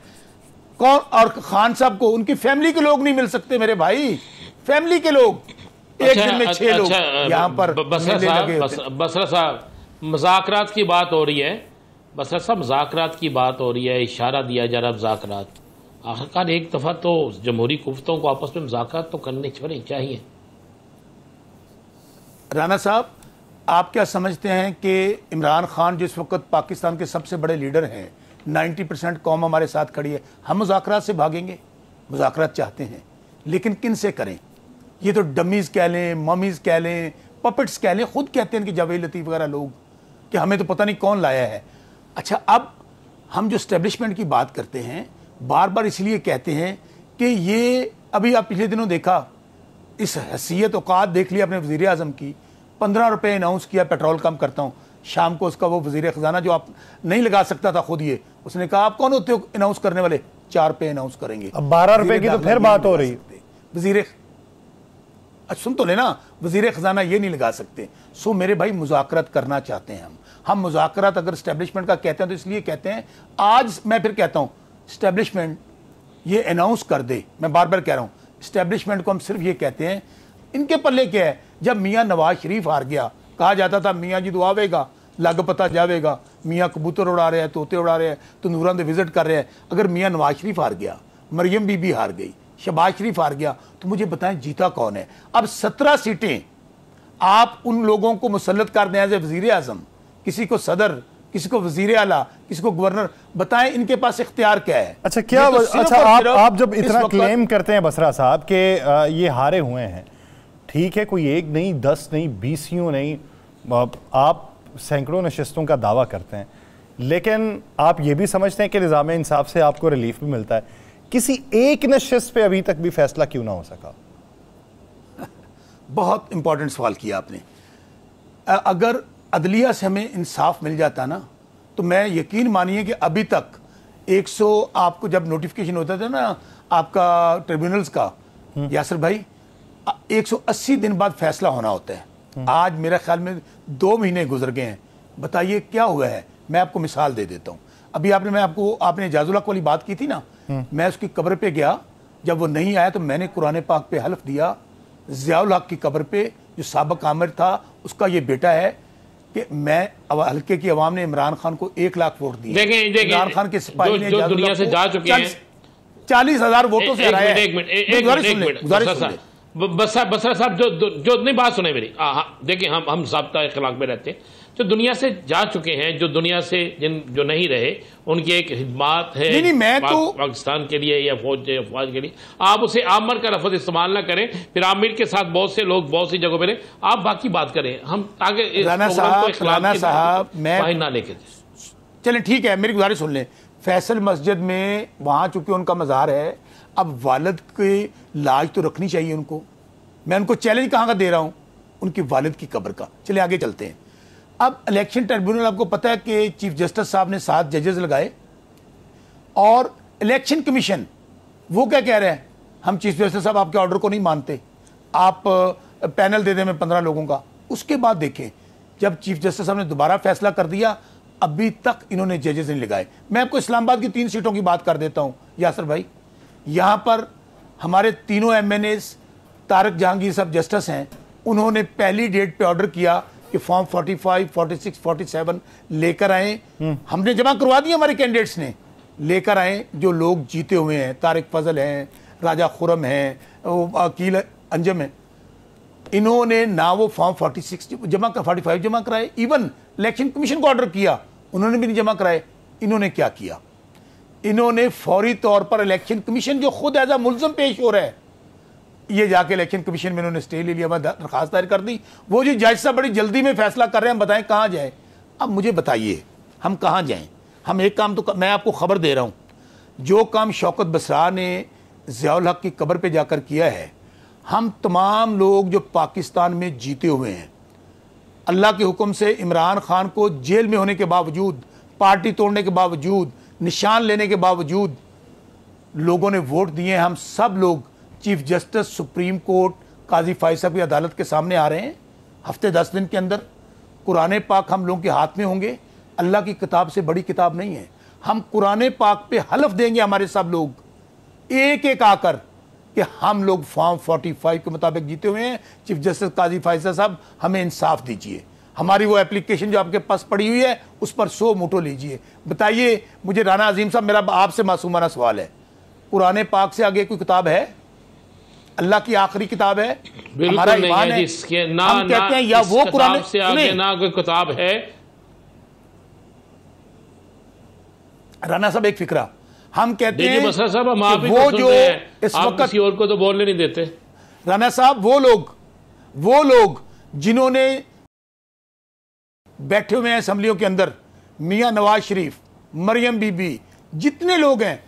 कौन। और खान साहब को उनकी फैमिली के लोग नहीं मिल सकते मेरे भाई, फैमिली के लोग, एक दिन में 6 लोग यहाँ पर। बसरा साहब, मुज़ाकरात की बात हो रही है, बसरा साहब मुज़ाकरात की बात हो रही है, इशारा दिया जा रहा है मुज़ाकरात। आखिरकार एक दफ़ा तो जमहूरी कुफ्तों को आपस में मुज़ाकरात तो करने चाहिए। राना साहब, आप क्या समझते हैं कि इमरान खान जिस वक्त पाकिस्तान के सबसे बड़े लीडर हैं, 90% कौम हमारे साथ खड़ी है, हम मुज़ाकरात से भागेंगे? मुज़ाकरात चाहते हैं, लेकिन किन से करें? ये तो डमीज़ कह लें, ममीज़ कह लें, पपेट्स कह लें, खुद कहते हैं कि जावेद लतीफ़ वगैरह लोग, कि हमें तो पता नहीं कौन लाया है। अच्छा, अब हम जो स्टैब्लिशमेंट की बात करते हैं, बार बार इसलिए कहते हैं कि ये, अभी आप पिछले दिनों देखा, इस हैसियत औकात देख लिया अपने वज़ीर आज़म की, 15 रुपये अनाउंस किया पेट्रोल कम करता हूँ। शाम को उसका वो वज़ीर ख़जाना जो आप नहीं लगा सकता था खुद, ये उसने कहा आप कौन होते हो अनाउंस करने वाले, 4 रुपये अनाउंस करेंगे। अब 12 रुपये की तो फिर बात हो रही है। वज़ीर, सुन तो लेना, वज़ीर ख़जाना ये नहीं लगा सकते। सो मेरे भाई, मुज़ाकरात करना चाहते हैं हम मुज़ाकरात अगर स्टैब्लिशमेंट का कहते हैं तो इसलिए कहते हैं, आज मैं फिर कहता हूँ स्टैब्लिशमेंट ये अनाउंस कर दे, मैं बार बार कह रहा हूँ, स्टैब्लिशमेंट को हम सिर्फ ये कहते हैं, इनके पल्ले क्या है। जब मियां नवाज शरीफ हार गया, कहा जाता था मियां जी तो आवेगा, लग पता जावेगा, मियां कबूतर उड़ा रहे हैं, तोते उड़ा रहे हैं, तंदूरां दे विजिट कर रहे हैं। अगर मियां नवाज शरीफ हार गया, मरियम बीबी हार गई, शहबाज शरीफ हार गया, तो मुझे बताएं जीता कौन है? अब 17 सीटें आप उन लोगों को मुसल्लत कर दें एज ए वज़ीर आज़म किसी को सदर, किसी को वजीर आला, किसी को गवर्नर, बताएं इनके पास इख्तियार क्या है? अच्छा क्या तो अच्छा आप जब इतना क्लेम करते हैं बसरा साहब के ये हारे हुए हैं, ठीक है, कोई एक नहीं 10 नहीं 20 नहीं, आप सैकड़ों नशिस्तों का दावा करते हैं, लेकिन आप ये भी समझते हैं कि निज़ाम इंसाफ से आपको रिलीफ भी मिलता है। किसी एक नशिस्त पे अभी तक भी फैसला क्यों ना हो सका? बहुत इंपॉर्टेंट सवाल किया आपने। अगर अदलिया से हमें इंसाफ मिल जाता ना, तो मैं यकीन मानिए कि अभी तक 100 आपको जब नोटिफिकेशन होता था ना आपका ट्रिब्यूनल्स का, यासर भाई 180 दिन बाद फैसला होना होता है। आज मेरे ख्याल में 2 महीने गुजर गए हैं। बताइए क्या हुआ है? मैं आपको मिसाल दे देता हूँ। अभी आपने इजाजुल हक वाली बात की थी ना, मैं उसकी कब्र पे गया, जब वो नहीं आया तो मैंने कुरान पाक पे हल्फ दिया, ज़ियाउल हक की कब्र पे जो साबिक आमिर था उसका ये बेटा है, कि मैं हल्के की अवाम ने इमरान खान को 1 लाख वोट दिए। इमरान खान के सिपाही ने जो दुनिया से जा चुके हैं 40,000 वोटों से हराया। बसरा साहब जो नहीं बात सुने मेरी, देखिए हम ज़ाब्ता इख्लाक में रहते हैं। जो दुनिया से जा चुके हैं, जो दुनिया से जो नहीं रहे, उनकी एक खिदमत है नहीं, मैं तो पाकिस्तान के लिए या फौज के लिए। आप उसे आमिर का लफ्ज़ इस्तेमाल ना करें, फिर आमिर के साथ बहुत से लोग बहुत सी जगहों पर आप बाकी बात करें, हम आगे राना साहब मैं ना लेके चले। ठीक है, मेरी गुजारिश सुन लें। फैसल मस्जिद में वहां चूंकि उनका मज़ार है, अब वालिद की लाज तो रखनी चाहिए उनको। मैं उनको चैलेंज कहाँ का दे रहा हूँ? उनकी वालिद की कब्र का। चले आगे चलते हैं। अब इलेक्शन ट्रिब्यूनल, आपको पता है कि चीफ जस्टिस साहब ने 7 जजेस लगाए, और इलेक्शन कमीशन वो क्या कह रहे हैं, हम चीफ जस्टिस साहब आपके ऑर्डर को नहीं मानते, आप पैनल दे दें में 15 लोगों का। उसके बाद देखें, जब चीफ जस्टिस साहब ने दोबारा फैसला कर दिया, अभी तक इन्होंने जजेस नहीं लगाए। मैं आपको इस्लामाबाद की 3 सीटों की बात कर देता हूं यासर भाई। यहां पर हमारे तीनों MNAs तारक जहांगीर साहब जस्टिस हैं, उन्होंने पहली डेट पे ऑर्डर किया कि फॉर्म 45, 46, 47 लेकर आए। हमने जमा करवा दिए, हमारे कैंडिडेट्स ने लेकर आए। जो लोग जीते हुए हैं, तारिक फजल हैं, राजा खुरम हैं, अकील अंजम है, इन्होंने ना वो फॉर्म 46 जमा कर 45 जमा कराए। इवन इलेक्शन कमीशन को ऑर्डर किया, उन्होंने भी नहीं जमा कराए। इन्होंने क्या किया? इन्होंने फौरी तौर पर इलेक्शन कमीशन जो खुद एज अ मुल्ज़म पेश हो रहा है, ये जाके इलेक्शन कमीशन में इन्होंने स्टे ले लिया, दरखास्त दायर कर दी। वो जी जज साहब बड़ी जल्दी में फैसला कर रहे हैं, बताएं कहाँ जाए। अब मुझे बताइए हम कहाँ जाएं? हम एक काम तो मैं आपको खबर दे रहा हूँ, जो काम शौकत बसरा ने ज़ियाउल हक की कब्र पे जाकर किया है, हम तमाम लोग जो पाकिस्तान में जीते हुए हैं, अल्लाह के हुक्म से इमरान खान को जेल में होने के बावजूद, पार्टी तोड़ने के बावजूद, निशान लेने के बावजूद लोगों ने वोट दिए। हम सब लोग चीफ जस्टिस सुप्रीम कोर्ट काजी फाइज साहब की अदालत के सामने आ रहे हैं। हफ्ते 10 दिन के अंदर कुरान पाक हम लोगों के हाथ में होंगे। अल्लाह की किताब से बड़ी किताब नहीं है। हम कुरान पाक पे हलफ देंगे, हमारे सब लोग एक एक आकर, कि हम लोग फॉर्म 45 के मुताबिक जीते हुए हैं। चीफ जस्टिस काजी फाइजा साहब हमें इंसाफ दीजिए। हमारी वो एप्लीकेशन जो आपके पास पड़ी हुई है उस पर 100 मोटो लीजिए। बताइए मुझे राना अजीम साहब, मेरा आपसे मासूमाना सवाल है, कुरान पाक से आगे कोई किताब है? अल्लाह की आखिरी किताब है, हमारा ईमान है। हम कहते हैं या वो कुरान से आगे ना कोई किताब है। राना साहब एक फिक्रा, हम कहते हैं बसरा साहब हम आप वो जो इस वक्त वक्त किसी और को तो बोलने नहीं देते। राना साहब वो लोग जिन्होंने बैठे हुए हैं असेंबलियों के अंदर, मियां नवाज शरीफ, मरियम बीबी, जितने लोग हैं,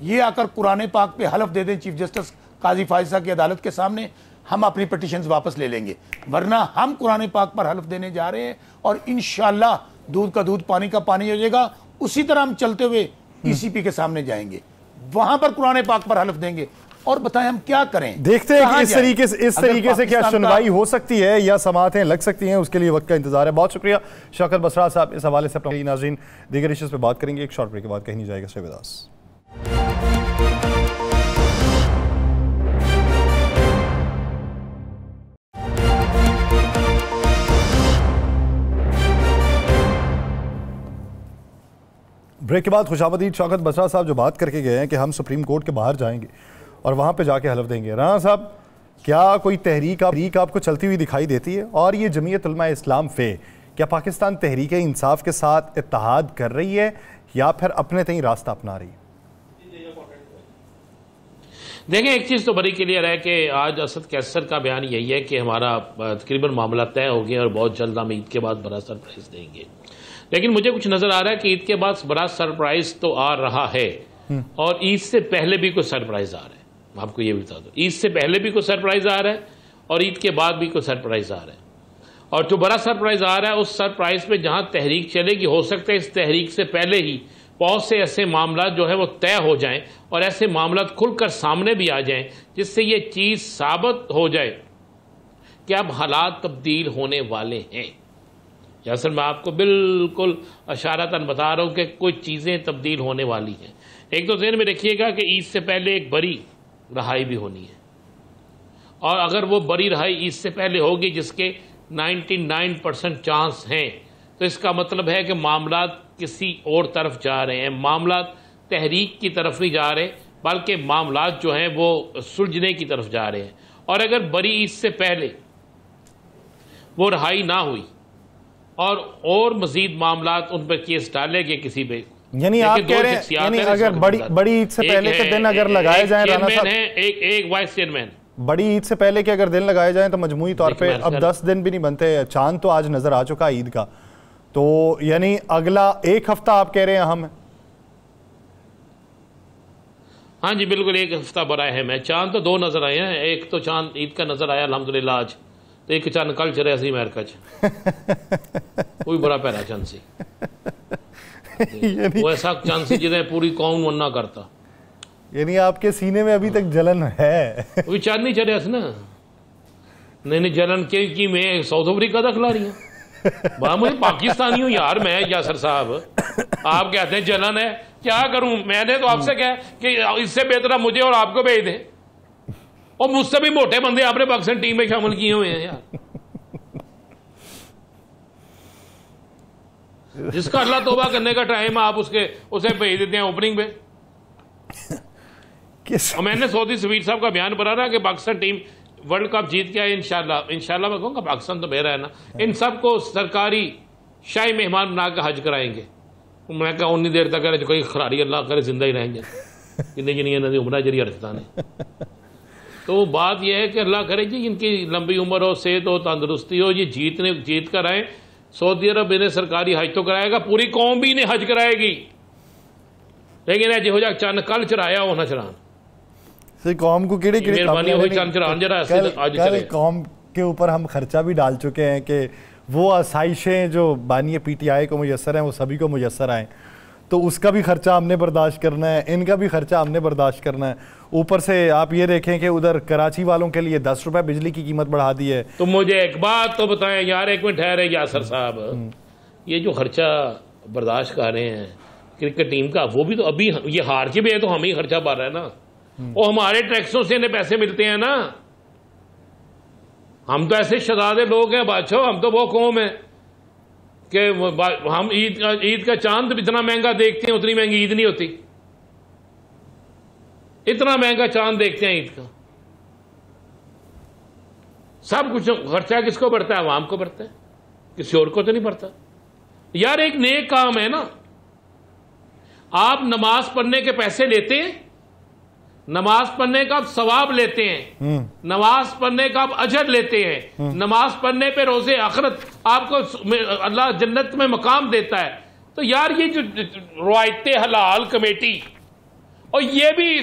ये आकर कुरान पाक पे हलफ दे दें चीफ जस्टिस काजी फाइजा की अदालत के सामने, हम अपनी पिटीशंस वापस ले लेंगे। वरना हम कुरान पाक पर हलफ देने जा रहे हैं और इंशाअल्लाह दूध का दूध पानी का पानी हो जाएगा। उसी तरह हम चलते हुए ECP के सामने जाएंगे, वहां पर कुरान पाक पर हलफ देंगे और बताएं हम क्या करें। देखते हैं कि इस तरीके से क्या सुनवाई हो सकती है या समाअतें लग सकती हैं, उसके लिए वक्त का इंतजार है। बहुत शुक्रिया शौकत बसरा साहब। इस हवाले से अपने नाज़रीन दीगर इश्यूज़ पे बात करेंगे एक शॉर्ट ब्रेक के बाद, कहीं नहीं जाएगा। शहबाज ब्रेक के बाद खुशामदीद शौकत बसरा साहब जो बात करके गए हैं कि हम सुप्रीम कोर्ट के बाहर जाएंगे और वहाँ पे जाके हलफ देंगे। राना साहब, क्या कोई तहरीक आपको चलती हुई दिखाई देती है? और ये जमीयत उलमा इस्लाम फ़े क्या पाकिस्तान तहरीक इंसाफ के साथ इत्तेहाद कर रही है या फिर अपने तय रास्ता अपना रही है? देखें, एक चीज़ तो बड़ी क्लियर है कि आज असद कैसर का बयान यही है कि हमारा तकरीबन मामला तय हो गया और बहुत जल्द हम ईद के बाद बड़ा सरप्राइज देंगे। लेकिन मुझे कुछ नज़र आ रहा है कि ईद के बाद बड़ा सरप्राइज तो आ रहा है और ईद से पहले भी कोई सरप्राइज आ रहा है। आपको ये भी बता दो, ईद से पहले भी कोई सरप्राइज आ रहा है और ईद के बाद भी कोई सरप्राइज आ रहा है। और जो बड़ा सरप्राइज आ रहा है उस सरप्राइज पे जहां तहरीक चलेगी, हो सकता है इस तहरीक से पहले ही बहुत से ऐसे मामला जो है वो तय हो जाएं और ऐसे मामला खुलकर सामने भी आ जाएं जिससे ये चीज साबित हो जाए कि अब हालात तब्दील होने वाले हैं। यासर, मैं आपको बिल्कुल इशारतन बता रहा हूं कि कुछ चीजें तब्दील होने वाली हैं। एक तो ज़हन में रखिएगा कि ईद से पहले एक बड़ी रहाई भी होनी है और अगर वो बड़ी रहाई ईद से पहले होगी जिसके 99% चांस हैं, तो इसका मतलब है कि मामला किसी और तरफ जा रहे हैं। मामला तहरीक की तरफ नहीं जा रहे बल्कि मामला जो हैं वो सुलझने की तरफ जा रहे हैं। और अगर बड़ी ईद से पहले वो रहाई ना हुई और मजीद मामला उन पर केस डाले गए किसी पे, यानी आप कह रहे हैं यानी अगर बड़ी ईद से पहले के दिन अगर लगाए जाए, राना साहब एक वाइस चेयरमैन, बड़ी ईद से पहले के अगर दिन लगाए जाएं तो मजमूई तौर पे अब 10 दिन भी नहीं बनते। चांद तो आज नजर आ चुका ईद का, तो यानी अगला एक हफ्ता आप कह रहे हैं अहम है? हाँ जी बिल्कुल, एक हफ्ता बड़ा अहम है। चांद तो 2 नजर आए हैं, एक तो चांद ईद का नजर आया अल्हम्दुलिल्लाह आज, तो एक चांद कल चले सी अमेरिका कोई बड़ा पैरा चांद सी वो ऐसा चांद सी जिन्हें पूरी कौम वन्ना करता। यानी आपके सीने में अभी तक जलन है? वो चांद नहीं चढ़े ना, नहीं जलन की मैं साउथ अफ्रीका का खिला रही हूँ मुझे पाकिस्तानी हूँ यार मैं। यासर साहब, आप कहते हैं जलन है, क्या करूं? मैंने तो आपसे कहा कि इससे बेहतर मुझे और आपको भेज दे, और मुझसे भी मोटे बंदे आपने पाकिस्तान टीम में शामिल किए हुए हैं यार। जिसका अल्लाह तौबा करने का टाइम आप उसे भेज देते हैं ओपनिंग पे। और मैंने सऊदी सफीर साहब का बयान पढ़ा ना कि पाकिस्तान टीम वर्ल्ड कप जीत के आए इंशाल्लाह मैं कहूँगा, पाकिस्तान तो मेरा है ना, इन सबको सरकारी शाही मेहमान बना के हज कराएंगे। मैं कहा उन्नी देर तक करे कोई खरारी अल्लाह करे जिंदा ही रहेंगे किन्नी जिन्नी उम्र जरी हरकत ने। तो बात यह है कि अल्लाह करे जी इनकी लंबी उम्र हो, सेहत हो, तंदुरुस्ती हो, ये जीत कर आए। सऊदी अरब इन्हें सरकारी हज तो कराएगा, पूरी कौम भी इन्हें हज कराएगी, लेकिन जो जा चंद कल चढ़ाया होना चढ़ान कौम को मेहरबानी हो चंद चढ़ान जरा कौम के ऊपर हम खर्चा भी डाल चुके हैं कि वो आसाइशें जो बानी पीटीआई को मुयसर हैं वो सभी को मुयसर आएँ, तो उसका भी खर्चा हमने बर्दाश्त करना है, इनका भी खर्चा हमने बर्दाश्त करना है। ऊपर से आप ये देखें कि उधर कराची वालों के लिए 10 रुपए बिजली की कीमत बढ़ा दी है। तो मुझे एक बात तो बताएं यार, एक मिनट ठहरे यासर साहब, ये जो खर्चा बर्दाश्त कर रहे हैं क्रिकेट टीम का, वो भी तो अभी ये हार के भी है तो हम ही खर्चा पा रहे हैं ना, और हमारे टैक्सों से इन्हें पैसे मिलते हैं ना। हम तो ऐसे शहजादे लोग हैं बादशाह, हम तो वो कौम है कि हम ईद का चांद इतना महंगा देखते हैं उतनी महंगी ईद नहीं होती। इतना महंगा चांद देखते हैं ईद का, सब कुछ खर्चा किसको बढ़ता है? आवाम को बढ़ता है, किसी और को तो नहीं बढ़ता। यार एक नेक काम है ना, आप नमाज पढ़ने के पैसे लेते हैं, नमाज पढ़ने का आप सवाब लेते हैं, नमाज पढ़ने का आप अजर लेते हैं, नमाज पढ़ने पे रोजे आखिरत आपको अल्लाह जन्नत में मकाम देता है। तो यार ये जो रवायते हलाल कमेटी और ये भी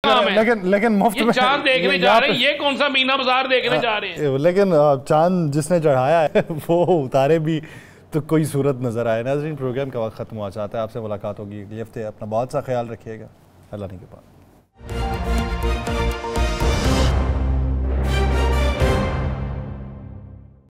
लेकिन मुफ्त में चांद देखने जा रहे हैं, ये कौन सा मीना बाजार देखने जा रहे हैं? लेकिन चांद जिसने चढ़ाया है वो उतारे भी तो कोई सूरत नजर आए। नाज़रीन, प्रोग्राम का वक्त खत्म हुआ चाहता है, आपसे मुलाकात होगी अगले हफ्ते। अपना बहुत सा ख्याल रखिएगा, अल्लाह ने के पास।